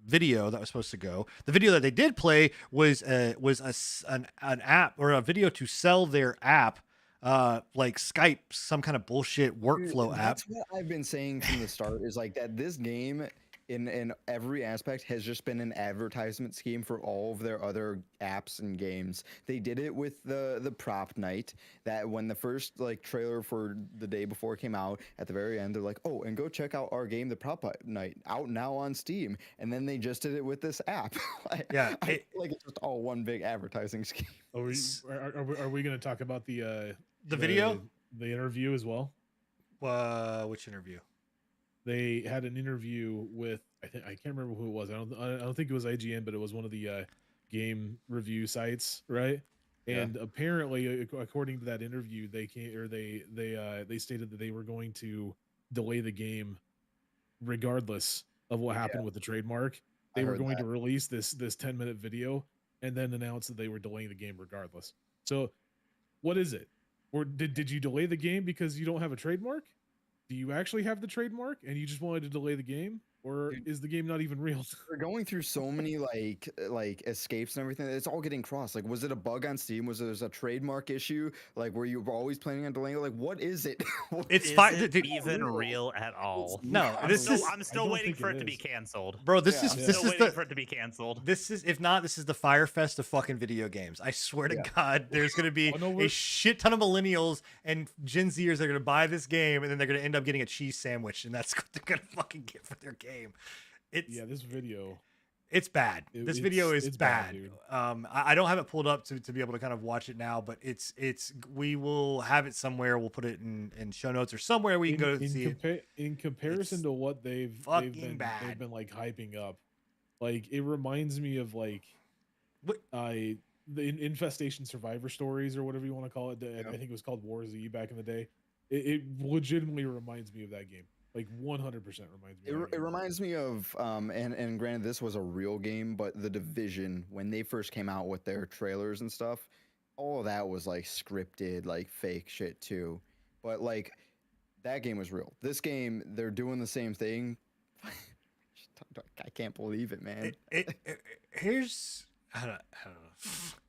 video that was supposed to go. The video that they did play was an app or a video to sell their app, like Skype, some kind of bullshit workflow app. That's what I've been saying from the start, is like that this game in every aspect has just been an advertisement scheme for all of their other apps and games. They did it with the prop night, that when the first like trailer for the day before came out, at the very end they're like, oh, and go check out our game, the prop night, out now on Steam. And then they just did it with this app. Yeah, I feel like it's just all one big advertising scheme. Are we going to talk about the video, the interview as well? Which interview? They had an interview with, I can't remember who it was. I don't think it was IGN, but it was one of the game review sites, right? And apparently, according to that interview, they stated that they were going to delay the game regardless of what happened with the trademark. They were going to release this 10-minute video and then announce that they were delaying the game regardless. So, what is it? Or did you delay the game because you don't have a trademark? Do you actually have the trademark and you just wanted to delay the game? Or is the game not even real? We're going through so many like escapes and everything. It's all getting crossed. Like, was it a bug on Steam? Was it a trademark issue? Like, were you always planning on delaying it? Like, what is it? It's fine. Even real at all? No, I'm still waiting for it to be canceled, bro. This is for it to be canceled. This is, if not, this is the Fire Fest of fucking video games. I swear to God, there's gonna be a shit ton of millennials and Gen Zers that are gonna buy this game, and then they're gonna end up getting a cheese sandwich, and that's what they're gonna fucking get for their game. This video, it's bad. This video is bad. Dude. I don't have it pulled up to be able to kind of watch it now, but we will have it somewhere. We'll put it in show notes or somewhere we can go to see it. In comparison to what they've been like hyping up, like it reminds me of like the Infestation Survivor Stories or whatever you want to call it. I think it was called War Z back in the day. It legitimately reminds me of that game. Like 100% reminds me. It reminds me of and granted this was a real game, but The Division, when they first came out with their trailers and stuff, all of that was like scripted, like fake shit too. But like that game was real. This game, they're doing the same thing. I can't believe it, man. Here's I don't know.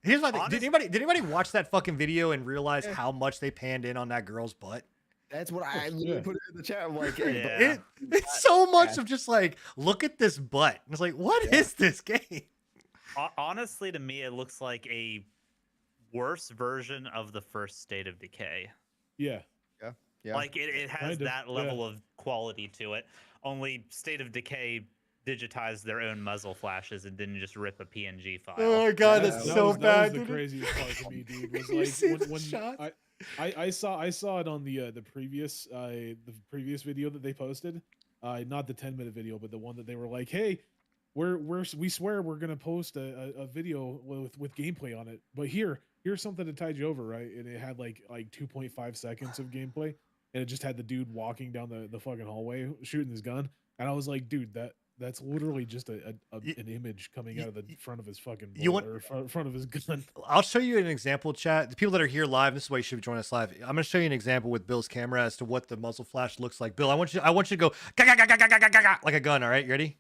Here's my thing. Did anybody watch that fucking video and realize how much they panned in on that girl's butt? That's what I literally put it in the chat. I'm like, it's so much of just like, look at this butt. It's like, what is this game? Honestly, to me, it looks like a worse version of the first State of Decay. Yeah. Like it has that level of quality to it. Only State of Decay digitized their own muzzle flashes and didn't just rip a PNG file. Oh my god, that's so bad. That was the craziest part to me, dude. Was you like see when the shot? I saw it on the previous video that they posted, not the 10-minute video, but the one that they were like, hey, we swear we're gonna post a video with gameplay on it, but here's something to tide you over, right? And it had like 2.5 seconds of gameplay, and it just had the dude walking down the fucking hallway shooting his gun, and I was like, dude, that's literally just an image coming out of the front of his fucking front of his gun. I'll show you an example, chat. The people that are here live, this is why you should join us live. I'm going to show you an example with Bill's camera as to what the muzzle flash looks like. Bill, I want you to go like a gun. All right, you ready?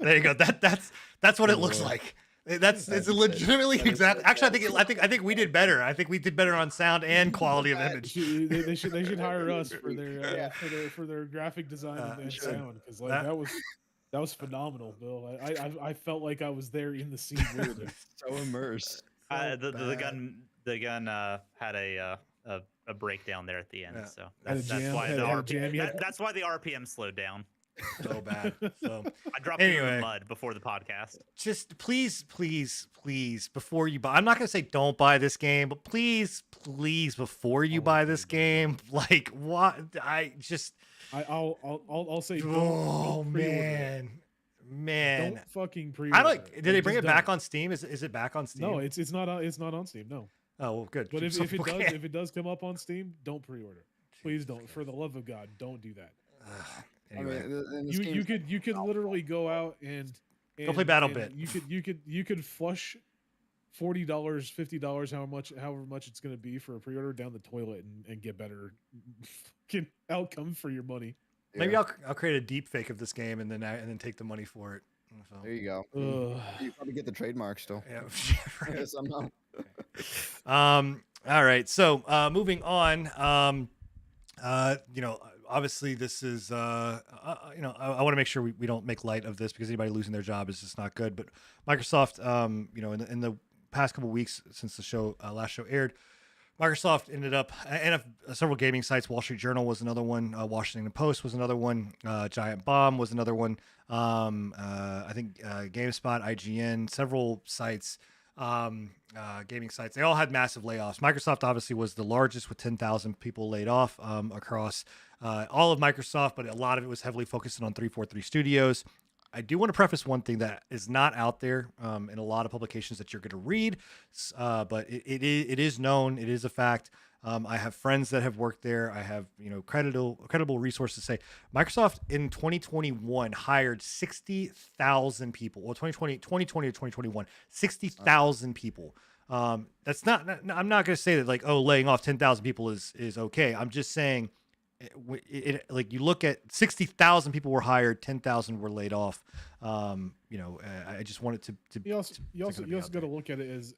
There you go. That's what it looks like. It's legitimately exact. Actually, I think we did better. I think we did better on sound and quality of image. They should hire us for their graphic design and sound, because like that was phenomenal, Bill. I felt like I was there in the scene with it. So immersed. The gun had a breakdown there at the end, so that's why the RPM slowed down. So bad. So I dropped it in the mud before the podcast. Just please, before you buy, I'm not gonna say don't buy this game, but please, before you buy this game, like what? I'll say. Oh don't man. Don't fucking pre. Did they bring it back on Steam? Is it back on Steam? No, it's not on Steam. No. Oh well, good. But if it does come up on Steam, don't pre-order. Please don't. For the love of God, don't do that. Anyway. I mean, you could literally go out and go play Battlebit. You could flush $40, $50, however much it's going to be for a pre-order down the toilet and get better outcome for your money. Maybe I'll create a deep fake of this game and then take the money for it. So. There you go. You probably get the trademark still. Yeah, right. Somehow. All right. So moving on. Obviously this is I want to make sure we don't make light of this, because anybody losing their job is just not good. But Microsoft, in the past couple of weeks since the show last show aired, Microsoft ended up, and several gaming sites, Wall Street Journal was another one, Washington Post was another one, Giant Bomb was another one, I think GameSpot, IGN, several sites, gaming sites, they all had massive layoffs. Microsoft obviously was the largest with 10,000 people laid off across all of Microsoft, but a lot of it was heavily focused on 343 Studios. I do want to preface one thing that is not out there in a lot of publications that you're going to read, but it is known. It is a fact. I have friends that have worked there. I have credible resources say Microsoft in 2021 hired 60,000 people. Well, 2020 to 2021, 60,000 people. That's not. I'm not going to say that like, oh, laying off 10,000 people is okay. I'm just saying. Like you look at 60,000 people were hired, 10,000 were laid off. I just wanted to. You also got to look at it as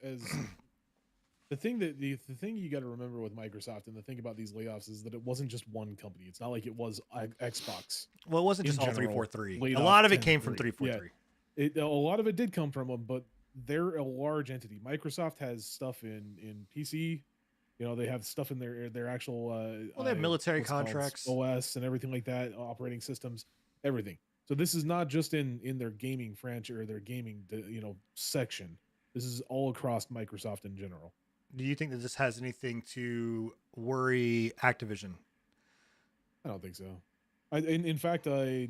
the thing you got to remember with Microsoft, and the thing about these layoffs is that it wasn't just one company. It's not like it was Xbox. Well, it wasn't just all 343. A lot of it came from 343. Yeah, a lot of it did come from them, but they're a large entity. Microsoft has stuff in PC. They have stuff in their actual. They have military contracts, OS, and everything like that, operating systems, everything. So this is not just in their gaming franchise or their gaming, section. This is all across Microsoft in general. Do you think that this has anything to worry Activision? I don't think so. In fact, Phil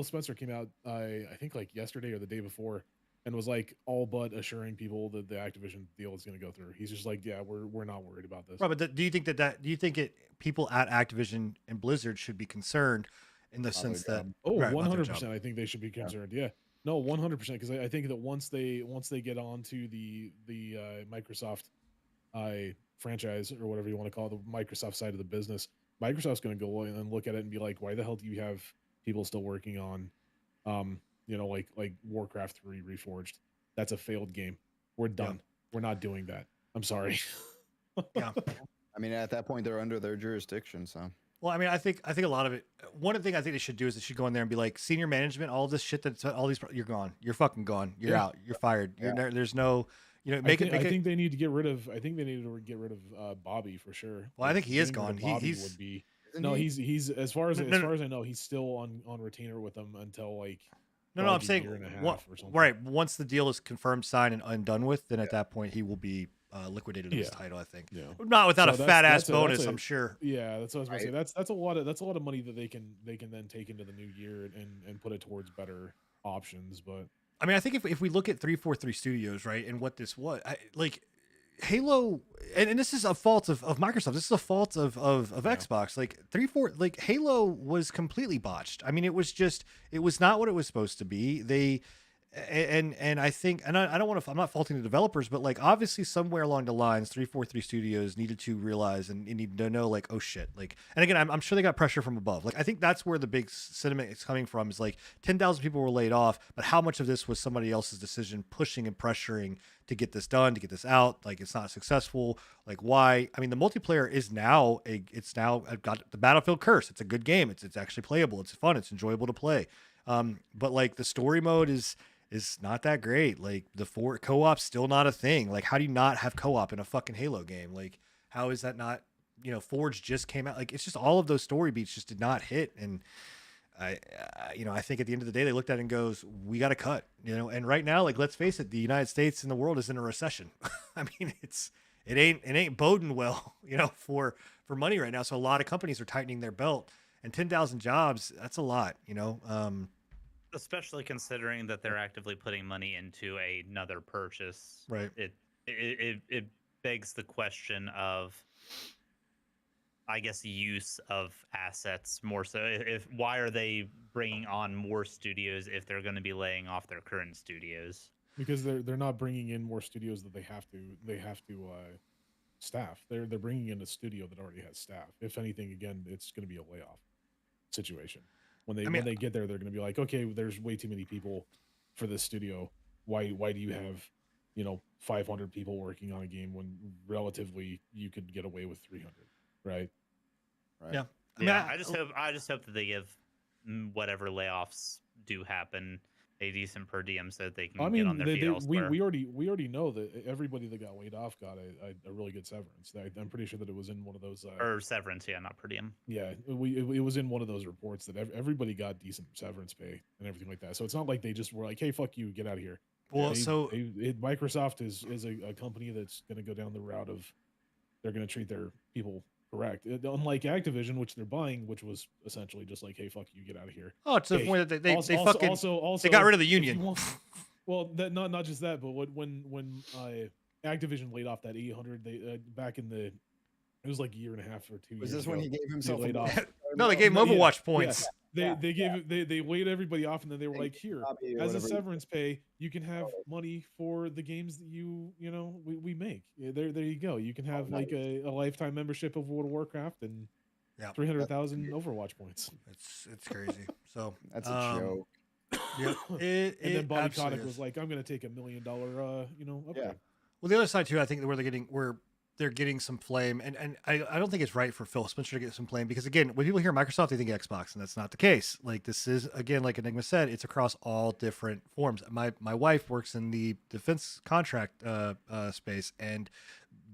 Spencer came out, I think like yesterday or the day before, and was like all but assuring people that the Activision deal is going to go through. He's just like, yeah, we're not worried about this. Right, but do you think do you think people at Activision and Blizzard should be concerned in the sense that oh, right, about their 100%, job? I think they should be concerned. Yeah. No, 100%, because I think that once they get onto the Microsoft franchise, or whatever you want to call it, the Microsoft side of the business, Microsoft's going to go in and look at it and be like, why the hell do you have people still working on like Warcraft 3 Reforged? That's a failed game. We're done. We're not doing that. I'm sorry. Yeah. I mean, at that point, they're under their jurisdiction. So, Well, I mean, I think a lot of it. One of the things I think they should do is they should go in there and be like, senior management, all this shit that's all these, you're gone, you're fucking gone, you're out, you're fired. There's no, I think they need to get rid of. I think they need to get rid of Bobby for sure. Well, I think he is gone. He's would be. No, he's as far as I know, he's still on retainer with them until like. No, I'm saying right. Once the deal is confirmed, signed, and done with, then at that point he will be liquidated of his title. I think. Yeah. Not without a fat ass bonus, I'm sure. Yeah, that's what I was going to say. That's a lot of money that they can then take into the new year and put it towards better options. But I mean, I think if we look at 343 Studios, right, and what this was, like Halo, and this is a fault of Microsoft. This is a fault of Xbox. Like Halo was completely botched. I mean, it was not what it was supposed to be. They and I think, and I don't want to, I'm not faulting the developers, but like obviously somewhere along the lines, 343 Studios needed to realize and needed to know like, oh shit, like, and again, I'm sure they got pressure from above. Like I think that's where the big sentiment is coming from, is like 10,000 people were laid off, but how much of this was somebody else's decision pushing and pressuring to get this done, to get this out? Like it's not successful. Like why? I mean, the multiplayer is now I've got the Battlefield curse. It's a good game. It's actually playable. It's fun. It's enjoyable to play. But like the story mode is not that great. Like the co-op's still not a thing. Like how do you not have co-op in a fucking Halo game? Like how is that not, Forge just came out. Like it's just all of those story beats just did not hit. And I think at the end of the day, they looked at it and goes, we got to cut, and right now, like, let's face it, the United States and the world is in a recession. I mean, it ain't boding well, for money right now. So a lot of companies are tightening their belt, and 10,000 jobs, that's a lot, especially considering that they're actively putting money into another purchase. Right. It begs the question of, I guess, use of assets more so. Why are they bringing on more studios if they're going to be laying off their current studios? Because they're not bringing in more studios that they have to staff. They're bringing in a studio that already has staff. If anything, again, it's going to be a layoff situation. When they get there, they're going to be like, okay, there's way too many people for this studio. Why do you have 500 people working on a game when relatively you could get away with 300, right? Yeah. I just hope that they give whatever layoffs do happen a decent per diem so that they can get on their feet elsewhere. We already know that everybody that got laid off got a really good severance. I'm pretty sure that it was in one of those or severance, not per diem. Yeah, it was in one of those reports that everybody got decent severance pay and everything like that. So it's not like they just were like, hey, fuck you, get out of here. Well, Microsoft is a company that's going to go down the route of they're going to treat their people correct. Unlike Activision, which they're buying, which was essentially just like, hey, fuck you, get out of here. Oh, to the point that they got rid of the union. Well, that not just that, but when Activision laid off that 800, they back in the, it was like a year and a half or 2 years. Was this ago, when he gave himself laid off? No, they gave him Overwatch points. Yeah. They laid everybody off, and then they were like, here, as a severance pay, you can have money for the games that we make. There you go. You can have like a lifetime membership of World of Warcraft and 300,000 Overwatch points. It's crazy. So that's a joke. Yeah, and then Bobby Kotick was like, I'm going to take $1 million, upgrade. Yeah. Well, the other side too, I think where they're getting some flame, and I don't think it's right for Phil Spencer to get some flame, because again, when people hear Microsoft, they think Xbox, and that's not the case. Like this is, again, like Enigma said, it's across all different forms. My wife works in the defense contract space, and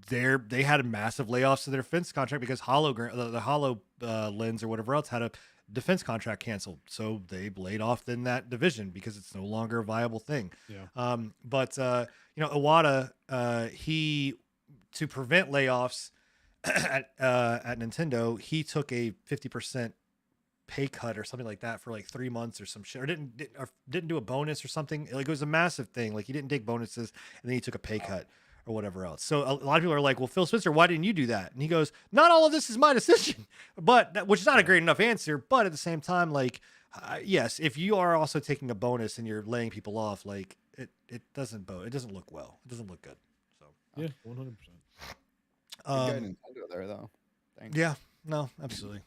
they had massive layoffs to their defense contract because the HoloLens or whatever else had a defense contract canceled, so they laid off in that division because it's no longer a viable thing. Yeah. But Iwata, he, to prevent layoffs at Nintendo, he took a 50% pay cut or something like that for like 3 months or some shit, or didn't do a bonus or something. Like it was a massive thing. Like he didn't take bonuses and then he took a pay cut or whatever else. So a lot of people are like, well, Phil Spencer, why didn't you do that? And he goes, not all of this is my decision, which is not a great enough answer. But at the same time, like, yes, if you are also taking a bonus and you're laying people off, like it doesn't look well. It doesn't look good. So yeah, 100%. Good guy Nintendo there though. Thanks. Yeah, no, absolutely.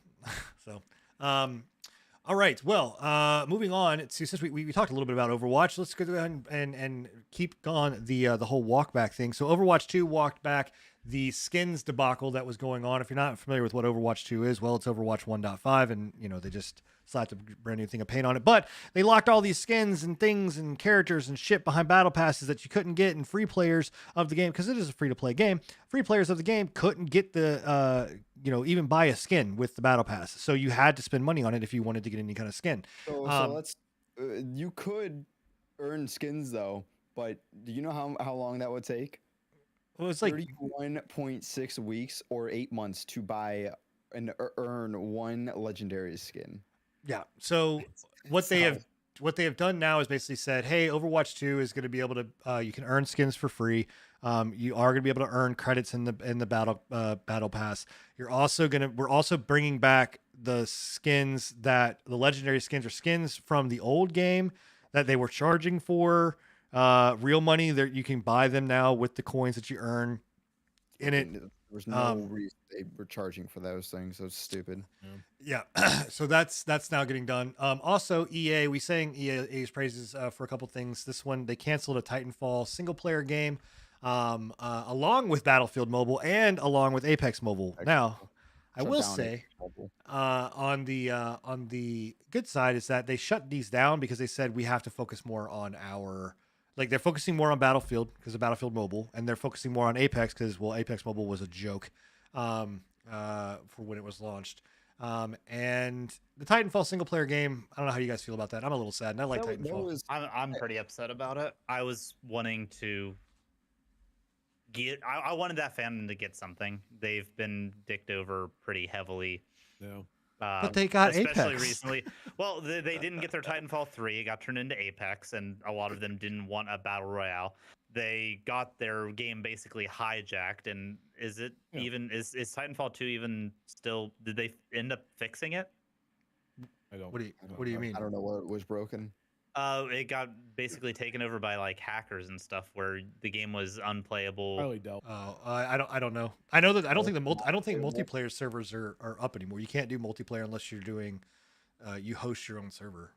So, all right. Well, moving on to, since we talked a little bit about Overwatch, let's go ahead and keep on the whole walk back thing. So Overwatch 2 walked back the skins debacle that was going on. If you're not familiar with what Overwatch 2 is, well, it's Overwatch 1.5, and they just slapped a brand new thing of paint on it. But they locked all these skins and things and characters and shit behind battle passes that you couldn't get, and free players of the game, because it is a free-to-play game, free players of the game couldn't get the even buy a skin with the battle pass. So you had to spend money on it if you wanted to get any kind of skin. So let's you could earn skins though, but do you know how long that would take? Well, it's like 31.6 weeks or 8 months to buy and earn one legendary skin. Yeah. So what they have done now is basically said, hey, Overwatch 2 is going to be able to you can earn skins for free. You are going to be able to earn credits in the battle pass. We're also bringing back the skins the legendary skins or skins from the old game that they were charging for real money. There you can buy them now with the coins that you earn in it. There was no reason they were charging for those things. So it's stupid. Yeah. So that's now getting done. Also EA, we sang EA's praises for a couple things. This one, they canceled a Titanfall single player game. Along with Battlefield Mobile and along with Apex Mobile. Now, I will say, on the good side is that they shut these down because they said we have to focus more on they're focusing more on Battlefield because of Battlefield Mobile, and they're focusing more on Apex because, well, Apex Mobile was a joke for when it was launched. And the Titanfall single player game, I don't know how you guys feel about that. I'm a little sad, and I like Titanfall. I'm pretty upset about it. I was wanting to I wanted that fandom to get something. They've been dicked over pretty heavily. Yeah. But they got especially Apex recently. Well, they didn't get their Titanfall 3. It got turned into Apex, and a lot of them didn't want a battle royale. They got their game basically hijacked. And is Titanfall 2 even still? Did they end up fixing it? I don't. What do you mean? I don't know what was broken. It got basically taken over by like hackers and stuff, where the game was unplayable. Probably don't. I don't know. I know that I don't think multiplayer servers are up anymore. You can't do multiplayer unless you're doing you host your own server.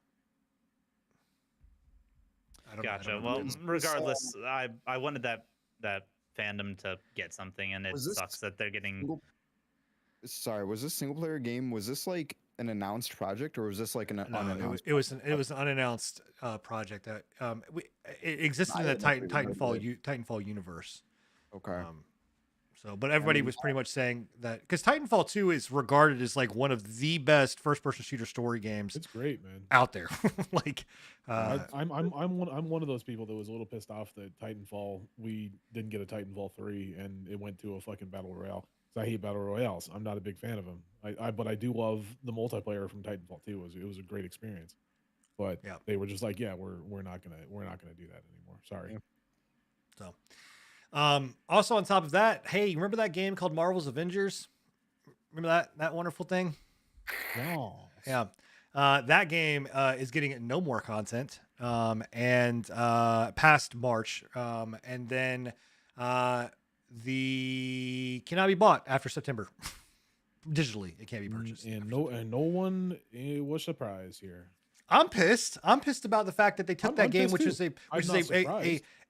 Gotcha. Well, regardless, I wanted that fandom to get something, and it sucks that they're getting. Sorry, was this single player game? Was this like an announced project, or was this like an unannounced? It was an unannounced project that it existed in the Titanfall universe. Okay. But everybody was pretty much saying that because Titanfall 2 is regarded as like one of the best first-person shooter story games. It's great, man. Out there, like I'm one of those people that was a little pissed off that Titanfall we didn't get a Titanfall 3 and it went to a fucking battle royale. I hate battle royales. I'm not a big fan of them. But I do love the multiplayer from Titanfall 2. It was a great experience. But they were just like, yeah, we're not gonna do that anymore. Sorry. Yeah. So. Also on top of that, hey, remember that game called Marvel's Avengers? Remember that wonderful thing? No. Yeah. That game is getting no more content and past March. And then the cannot be bought after September. Digitally, it can't be purchased. And no one was surprised here. I'm pissed. I'm pissed about the fact that they took that game, which is a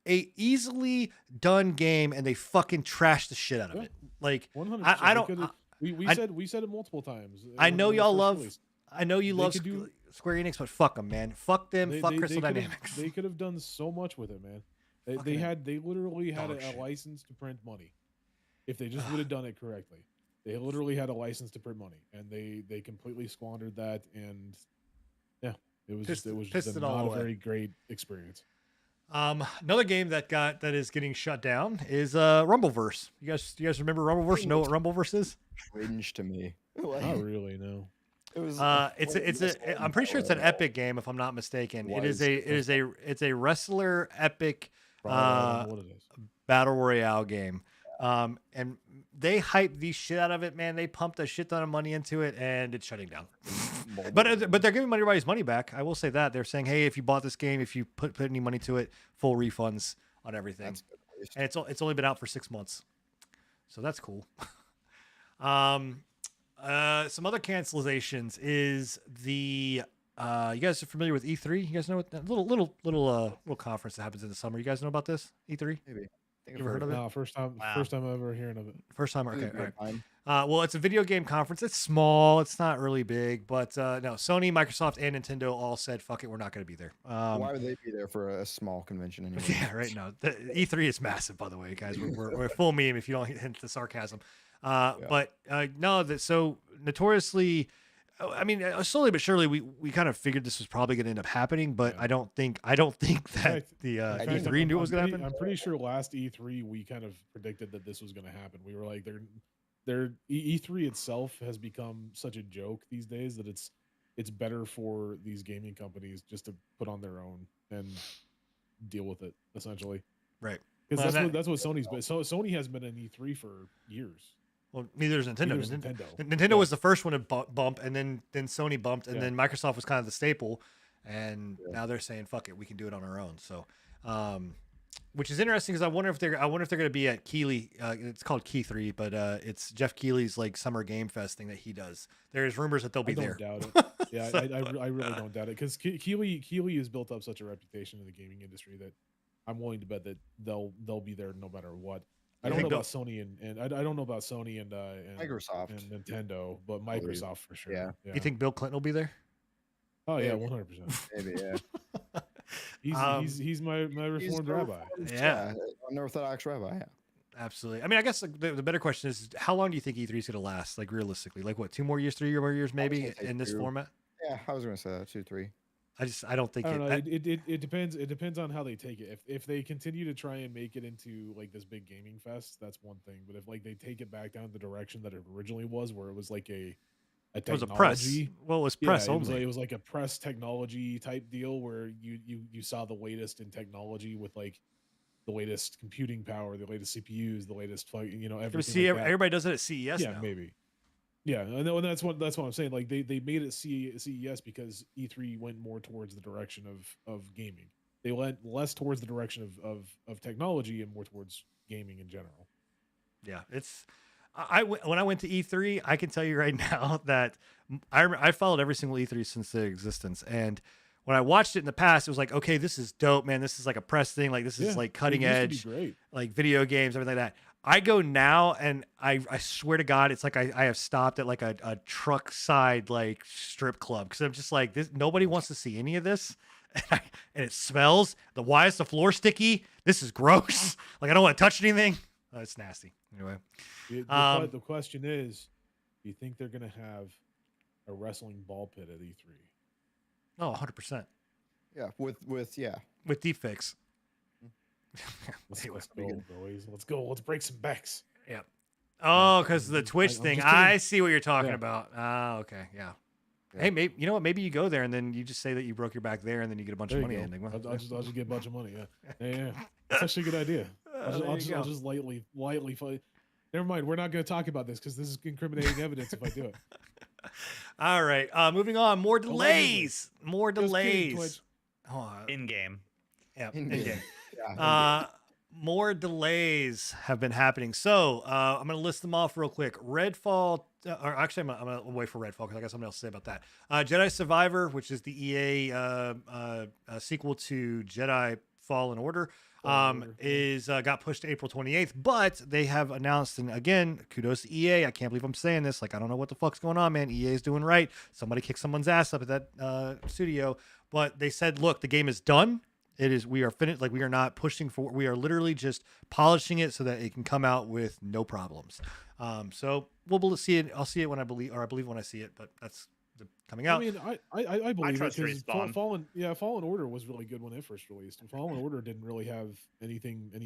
easily done game, and they fucking trashed the shit out of it. Like 100%. I don't. We said it multiple times. I know y'all love. I know you love Square Enix, but fuck them, man. Fuck them. Fuck Crystal Dynamics. They could have done so much with it, man. They literally had a license to print money. If they just would have done it correctly, they literally had a license to print money, and they completely squandered that. And yeah, it was just not a very great experience. Another game that is getting shut down is Rumbleverse. You guys remember Rumbleverse? Know what Rumbleverse is? Cringe to me. Not really, no. It was. I'm pretty sure it's an Epic game if I'm not mistaken. It's a wrestler Epic I don't know what it is. battle royale game. And they hyped the shit out of it, man. They pumped a shit ton of money into it, and it's shutting down. But they're giving everybody's money back. I will say that they're saying, hey, if you bought this game, if you put any money to it, full refunds on everything. And it's only been out for 6 months, so that's cool. Some other cancelizations is the you guys are familiar with E3? You guys know what that little conference that happens in the summer? You guys know about this E3? Maybe. You ever heard of it? No, first time ever hearing of it. First time, okay. All right. Well, it's a video game conference. It's small. It's not really big, but no, Sony, Microsoft, and Nintendo all said, "Fuck it, we're not going to be there." Why would they be there for a small convention anyway? Yeah, right. No, the E3 is massive, by the way, guys. We're full meme if you don't hint the sarcasm. But no, so notoriously, I mean, slowly but surely, we kind of figured this was probably going to end up happening, but I don't think that the E3 knew it was going to happen. I'm pretty sure last E3 we kind of predicted that this was going to happen. We were like, E3 itself has become such a joke these days that it's better for these gaming companies just to put on their own and deal with it, essentially. Right. Because that's what Sony's been. So Sony has been in E3 for years. Well, neither is Nintendo. Nintendo was the first one to bump, and then Sony bumped, and then Microsoft was kind of the staple, and now they're saying, "Fuck it, we can do it on our own." So, which is interesting because I wonder if they're going to be at Keighley. It's called Key 3, but it's Jeff Keighley's like summer game fest thing that he does. There's rumors that they'll be there. I don't doubt it. Yeah, I really don't doubt it because Keighley has built up such a reputation in the gaming industry that I'm willing to bet that they'll be there no matter what. I don't know about Sony and I don't know about Sony and Microsoft and Nintendo, but Microsoft for sure. Yeah. You think Bill Clinton will be there? Oh yeah, 100%. Maybe, yeah. He's my reformed rabbi. Yeah, unorthodox rabbi. Yeah. Absolutely. I mean, I guess the better question is, how long do you think E3 is going to last? Like realistically, like what, 2 more years, 3 more years, maybe in this format? Yeah, I was going to say that 2, 3. I don't think it depends. It depends on how they take it. If they continue to try and make it into like this big gaming fest, that's one thing. But if like they take it back down the direction that it originally was, where it was like a technology, it was a press. Well, it was press only. It was like a press technology type deal where you saw the latest in technology with like the latest computing power, the latest CPUs, the latest everything. Everybody does it at CES. Yeah, now. Maybe. Yeah, and that's what I'm saying. Like they made it CES because E3 went more towards the direction of gaming. They went less towards the direction of technology and more towards gaming in general. Yeah, it's when I went to E3, I can tell you right now that I followed every single E3 since their existence, and when I watched it in the past, it was like, okay, this is dope, man. This is like a press thing. Like this is like cutting edge, like video games, everything like that. I go now and I swear to God, it's like I have stopped at like a truck side like strip club because I'm just like this. Nobody wants to see any of this, and it smells. Why is the floor sticky? This is gross. Like I don't want to touch anything. It's nasty. Anyway, the question is, do you think they're gonna have a wrestling ball pit at E3? Oh, 100%. Yeah, with deepfakes. Let's go, boys. Let's go. Let's break some backs. Yeah. Oh, because the Twitch thing. I see what you're talking about. Ah, okay. Yeah. Hey, maybe you know what? Maybe you go there and then you just say that you broke your back there, and then you get a bunch of money. I'll just get a bunch of money. Yeah. That's actually a good idea. I'll just lightly. Never mind. We're not going to talk about this because this is incriminating evidence if I do it. All right. Moving on. More delays. More delays. In game. Yeah. In game. More delays have been happening. So I'm going to list them off real quick. Redfall, or actually, I'm going to wait for Redfall because I got something else to say about that. Jedi Survivor, which is the EA sequel to Jedi Fallen Order, is got pushed to April 28th. But they have announced, and again, kudos to EA. I can't believe I'm saying this. Like, I don't know what the fuck's going on, man. EA is doing right. Somebody kicked someone's ass up at that studio. But they said, look, the game is done. We are finished. Like, we are not pushing for, we are literally just polishing it so that it can come out with no problems. So we'll see it. I'll see it when I believe when I see it, but coming out. I mean, I believe it trust because Respawn. Fallen Order was really good when it first released. And Fallen Order didn't really have any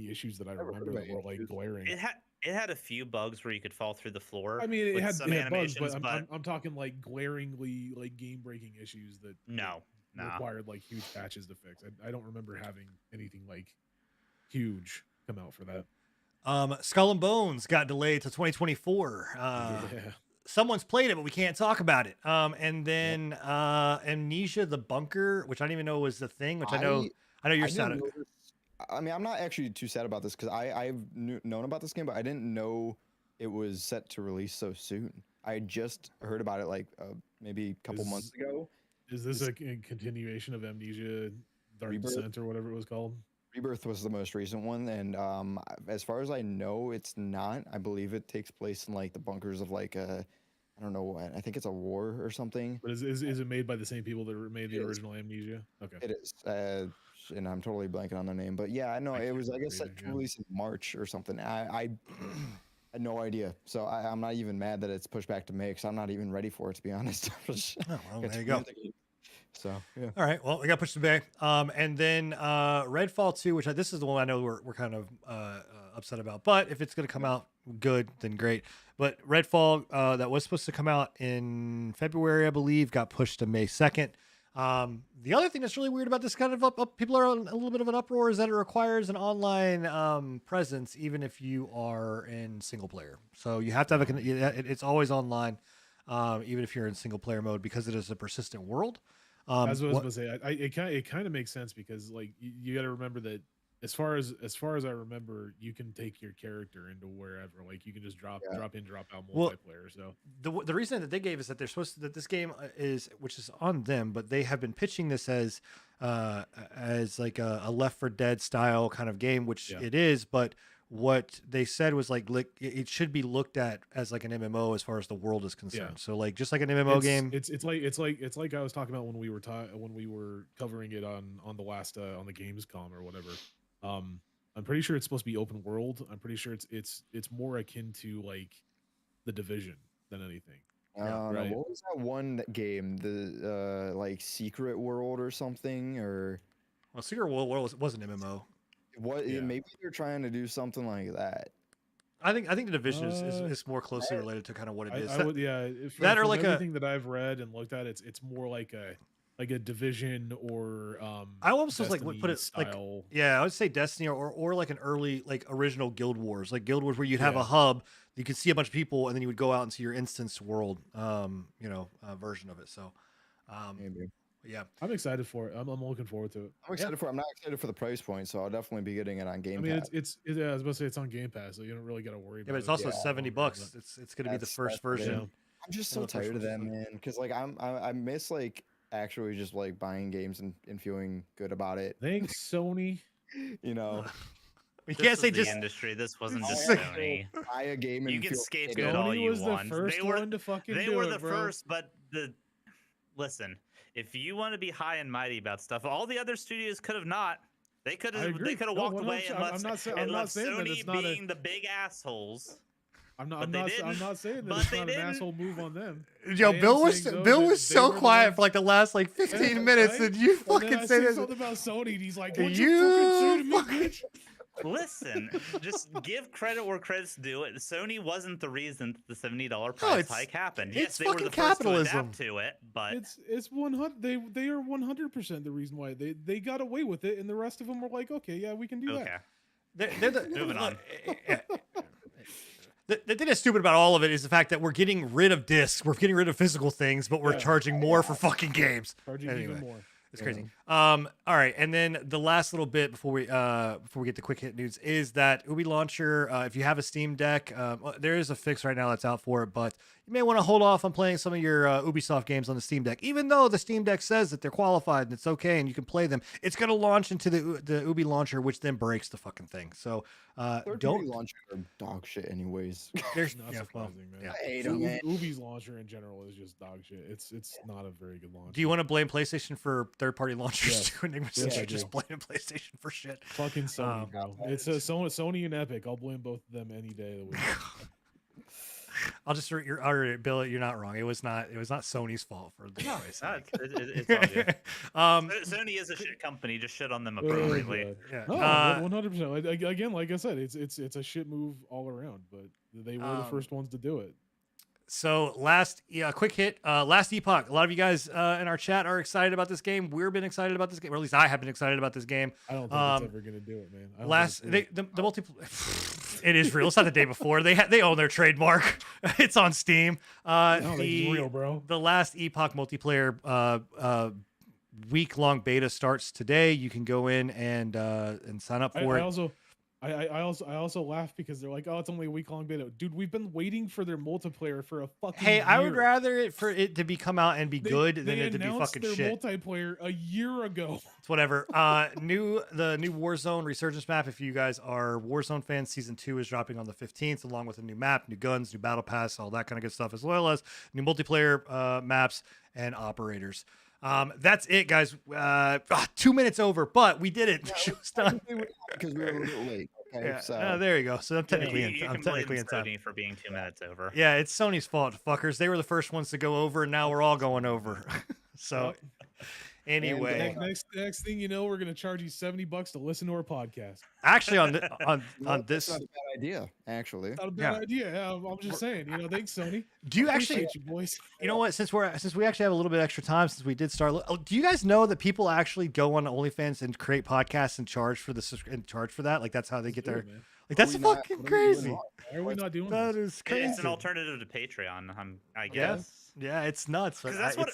issues that I Never remember heard of that were any like issues. glaring. It had a few bugs where you could fall through the floor. I mean, it with had, some it had bugs, animations, but I'm talking like glaringly like game breaking issues that no, required like huge patches to fix. I don't remember having anything like huge come out for that. Skull and Bones got delayed to 2024. Yeah. Someone's played it, but we can't talk about it. And then Amnesia: The Bunker, which I didn't even know was the thing. Which I know you're sad. didn't know this- I mean, I'm not actually too sad about this because I've known about this game, but I didn't know it was set to release so soon. I just heard about it like maybe a couple months ago. Is this a continuation of Amnesia Dark Rebirth? Descent or whatever it was called? Rebirth was the most recent one, and as far as I know, it's not. I believe it takes place in like the bunkers of like I don't know what. I think it's a war or something. But is it made by the same people that made the It is. original Amnesia? Okay. It is, and I'm totally blanking on the name, but yeah, I know it was. I guess set to yeah. release in March or something. I had no idea, so I'm not even mad that it's pushed back to May because I'm not even ready for it, to be honest. Oh, well, Got there you too go. many things. So yeah. All right, well, we got pushed to Bay. And then Redfall 2, which this is the one I know we're kind of upset about. But if it's going to come out good, then great. But Redfall, that was supposed to come out in February, I believe, got pushed to May 2nd. The other thing that's really weird about this kind of people are on a little bit of an uproar is that it requires an online presence, even if you are in single player. So you have to have it's always online, even if you're in single player mode, because it is a persistent world. As I was going to say, it kind of makes sense because like you got to remember that as far as I remember, you can take your character into wherever. Like you can just drop in, drop out multiplayer. So the reason that they gave is that they're supposed to, that this game is, which is on them, but they have been pitching this as like a Left 4 Dead style kind of game, which it is. But what they said was like it should be looked at as like an MMO as far as the world is concerned. Yeah. So like just like an MMO game. It's like I was talking about when we were covering it on the last on the Gamescom or whatever. I'm pretty sure it's supposed to be open world. I'm pretty sure it's more akin to like The Division than anything. Right. What was that one game? The like Secret World or something, or Well, Secret World was an MMO. what? Maybe they're trying to do something like that. I think The Division is more closely related to kind of what it is. I would, that or from like everything that I've read and looked at, it's more like a Division or I almost was like Destiny put it style. like I would say Destiny or like an early like original Guild Wars, like Guild Wars where you'd have a hub, you could see a bunch of people, and then you would go out into your instance world, version of it. So, Maybe. yeah, I'm excited for it. I'm looking forward to it. I'm excited for it. I'm not excited for the price point, so I'll definitely be getting it on Game I mean, Pass. I was about to say it's on Game Pass, so you don't really got to worry about it. but it's also Yeah. $70. It's going to be the first version. I'm just One so of the first tired of that, ones. man. Because like I miss like actually just like buying games and feeling good about it. Thanks, Sony. You know, You This can't was say the just industry. This wasn't I just actually Sony. buy a game and You can feel scapegoat good. all Sony you was want. the first one to fucking They do were it, the bro. first, but listen. If you want to be high and mighty about stuff, all the other studios could have not. They could I have. agree. They could have No, walked away and 100%. left, I'm not saying that Sony it's not being the big assholes. I'm but they not didn't. saying that But it's they not an didn't. asshole move on them. Yo, I am Bill was saying, though, Bill that was they so were the quiet ones- for like the last like 15 minutes, Right? and you And then fucking I say this. something about Sony, and he's like, You "What you fucking say to me, bitch?" Listen, just give credit where credit's due. It Sony wasn't the reason that the $70 price it's- hike happened. it's Yes, they were fucking the first to capitalism. adapt to it, but It's 100. They are 100% the reason why they got away with it, and the rest of them were like, "Okay, yeah, we can do okay. that." They're the, Moving on. The thing that's stupid about all of it is the fact that we're getting rid of discs, we're getting rid of physical things, but we're Yeah. charging more for fucking games. Charging Anyway. even more. It's crazy. All right, and then the last little bit before we get to quick hit news is that Ubi Launcher. If you have a Steam Deck, there is a fix right now that's out for it, but you may want to hold off on playing some of your Ubisoft games on the Steam Deck, even though the Steam Deck says that they're qualified and it's okay and you can play them. It's going to launch into the Ubi Launcher, which then breaks the fucking thing. So don't launch are dog shit, anyways. There's Not yeah, well, surprising, man. yeah. I hate 'em, man. Ubi's launcher in general is just dog shit. It's not a very good launcher. Do you want to blame PlayStation for third-party launchers Yes. too? Enigma, Yes, since I you're just do. blaming PlayStation for shit. Fucking Sony, bro. It's Sony and Epic. I'll blame both of them any day of the week. I'll just Bill, you're not wrong. It was not Sony's fault for the choice. No, it's all good. Sony is a shit company. Just shit on them appropriately. Yeah. No, 100%. Again, like I said, it's a shit move all around, but they were the first ones to do it. So quick hit, last Epoch. A lot of you guys in our chat are excited about this game. We've been excited about this game, or at least I have been excited about this game. I don't think it's ever gonna do it, man. The multiplayer. It is real. It's not the day before. They own their trademark. It's on Steam. It's real, bro. The last Epoch multiplayer week-long beta starts today. You can go in and sign up for it. I also laugh because they're like, oh, it's only a week long beta. Dude, we've been waiting for their multiplayer for a fucking year. I would rather for it to be come out and be good than it to be fucking their shit. Multiplayer a year ago. It's whatever. The new Warzone Resurgence map. If you guys are Warzone fans, season 2 is dropping on the 15th, along with a new map, new guns, new battle pass, all that kind of good stuff, as well as new multiplayer maps and operators. That's it, guys. 2 minutes over, but we did it. The show's done because we were a little late. Okay, yeah. so There you go. So I'm technically I'm technically in time for being 2 minutes over. Yeah, it's Sony's fault, fuckers. They were the first ones to go over, and now we're all going over. So anyway, next thing you know, we're gonna charge you $70 to listen to our podcast. Actually, on this, that's not a bad idea. Actually, not a bad idea. Yeah, I'm just saying. Thanks, Sony. Do you actually, you boys? You know what? Since we actually have a little bit extra time since we did start. Do you guys know that people actually go on OnlyFans and create podcasts and charge for that? Like that's how they get their. Like that's fucking crazy. Why are we not doing that? Is crazy. It's an alternative to Patreon. I guess. Yeah, it's nuts. Because that's what.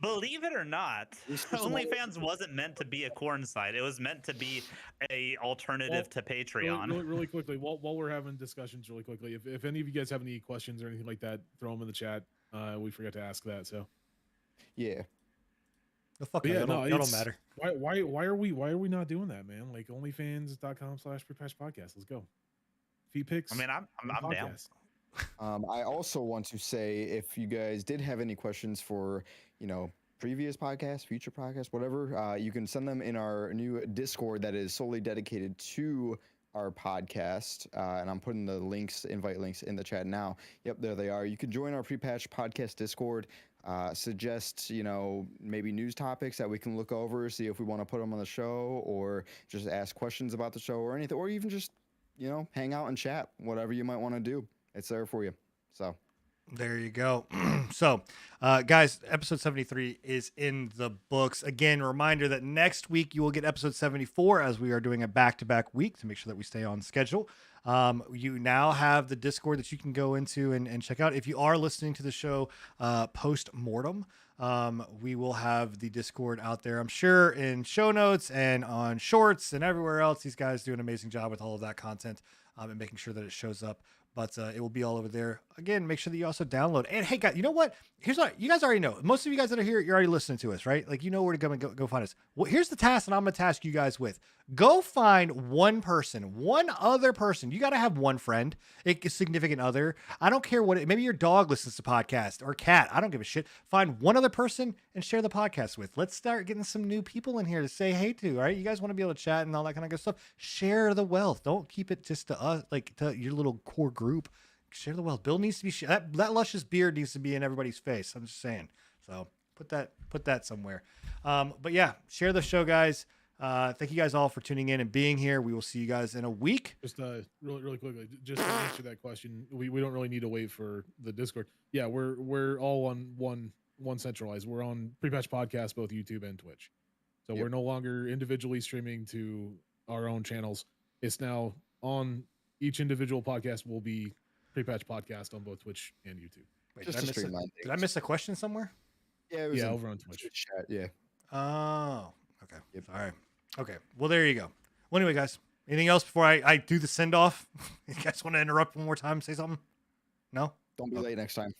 Believe it or not, OnlyFans wasn't meant to be a corn site. It was meant to be a alternative to Patreon. Really quickly, while we're having discussions, really quickly, if any of you guys have any questions or anything like that, throw them in the chat. We forgot to ask that. So. Yeah. The fuck yeah, no, it don't matter. Why are we not doing that, man? Like onlyfans.com/prepatchpodcast. Let's go. Feed pics. I mean, I'm down. I also want to say, if you guys did have any questions for, previous podcasts, future podcasts, whatever, you can send them in our new Discord that is solely dedicated to our podcast. And I'm putting the invite links in the chat now. Yep, there they are. You can join our Pre-Patch Podcast Discord. Suggest, maybe news topics that we can look over, see if we want to put them on the show, or just ask questions about the show or anything, or even just, hang out and chat, whatever you might want to do. It's there for you. So there you go. So, guys, episode 73 is in the books. Again, a reminder that next week you will get episode 74 as we are doing a back-to-back week to make sure that we stay on schedule. You now have the Discord that you can go into and check out. If you are listening to the show post-mortem, we will have the Discord out there, I'm sure, in show notes and on shorts and everywhere else. These guys do an amazing job with all of that content and making sure that it shows up. But it will be all over there. Again, make sure that you also download. And hey, guys, you know what? Here's what you guys already know. Most of you guys that are here, you're already listening to us, right? Like, you know where to go find us. Well, here's the task that I'm going to task you guys with. Go find one other person. You got to have one friend, a significant other. I don't care maybe your dog listens to podcast or cat. I don't give a shit. Find one other person and share the podcast with. Let's start getting some new people in here to say hey to, all right? You guys want to be able to chat and all that kind of good stuff. Share the wealth. Don't keep it just to us, like to your little core group. Share the wealth. Bill needs to be that luscious beard needs to be in everybody's face. I'm just saying. So put that somewhere. But yeah, share the show, guys. Thank you guys all for tuning in and being here. We will see you guys in a week. Just really quickly, just to answer that question, we don't really need to wait for the Discord. Yeah, we're all on one centralized. We're on Pre-Patch Podcast, both YouTube and Twitch. So we're no longer individually streaming to our own channels. It's now on each individual podcast will be Pre-Patch Podcast on both Twitch and YouTube. Wait, did I miss a question somewhere? Yeah, it was over on Twitch. Chat, yeah. Oh, okay. Yep. All right. Okay. Well, there you go. Well, anyway, guys, anything else before I do the send off? You guys want to interrupt one more time? Say something? No? Don't be late next time.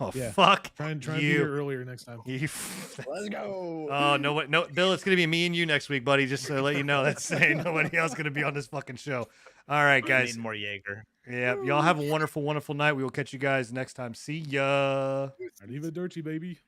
Oh, yeah. Fuck. Try and be here earlier next time. Let's go. Oh, no, Bill, it's going to be me and you next week, buddy. Just to let you know, that's saying nobody else going to be on this fucking show. All right, guys. Need more Jaeger. Yeah. Y'all have a wonderful, wonderful night. We will catch you guys next time. See ya. Arrivederci, baby.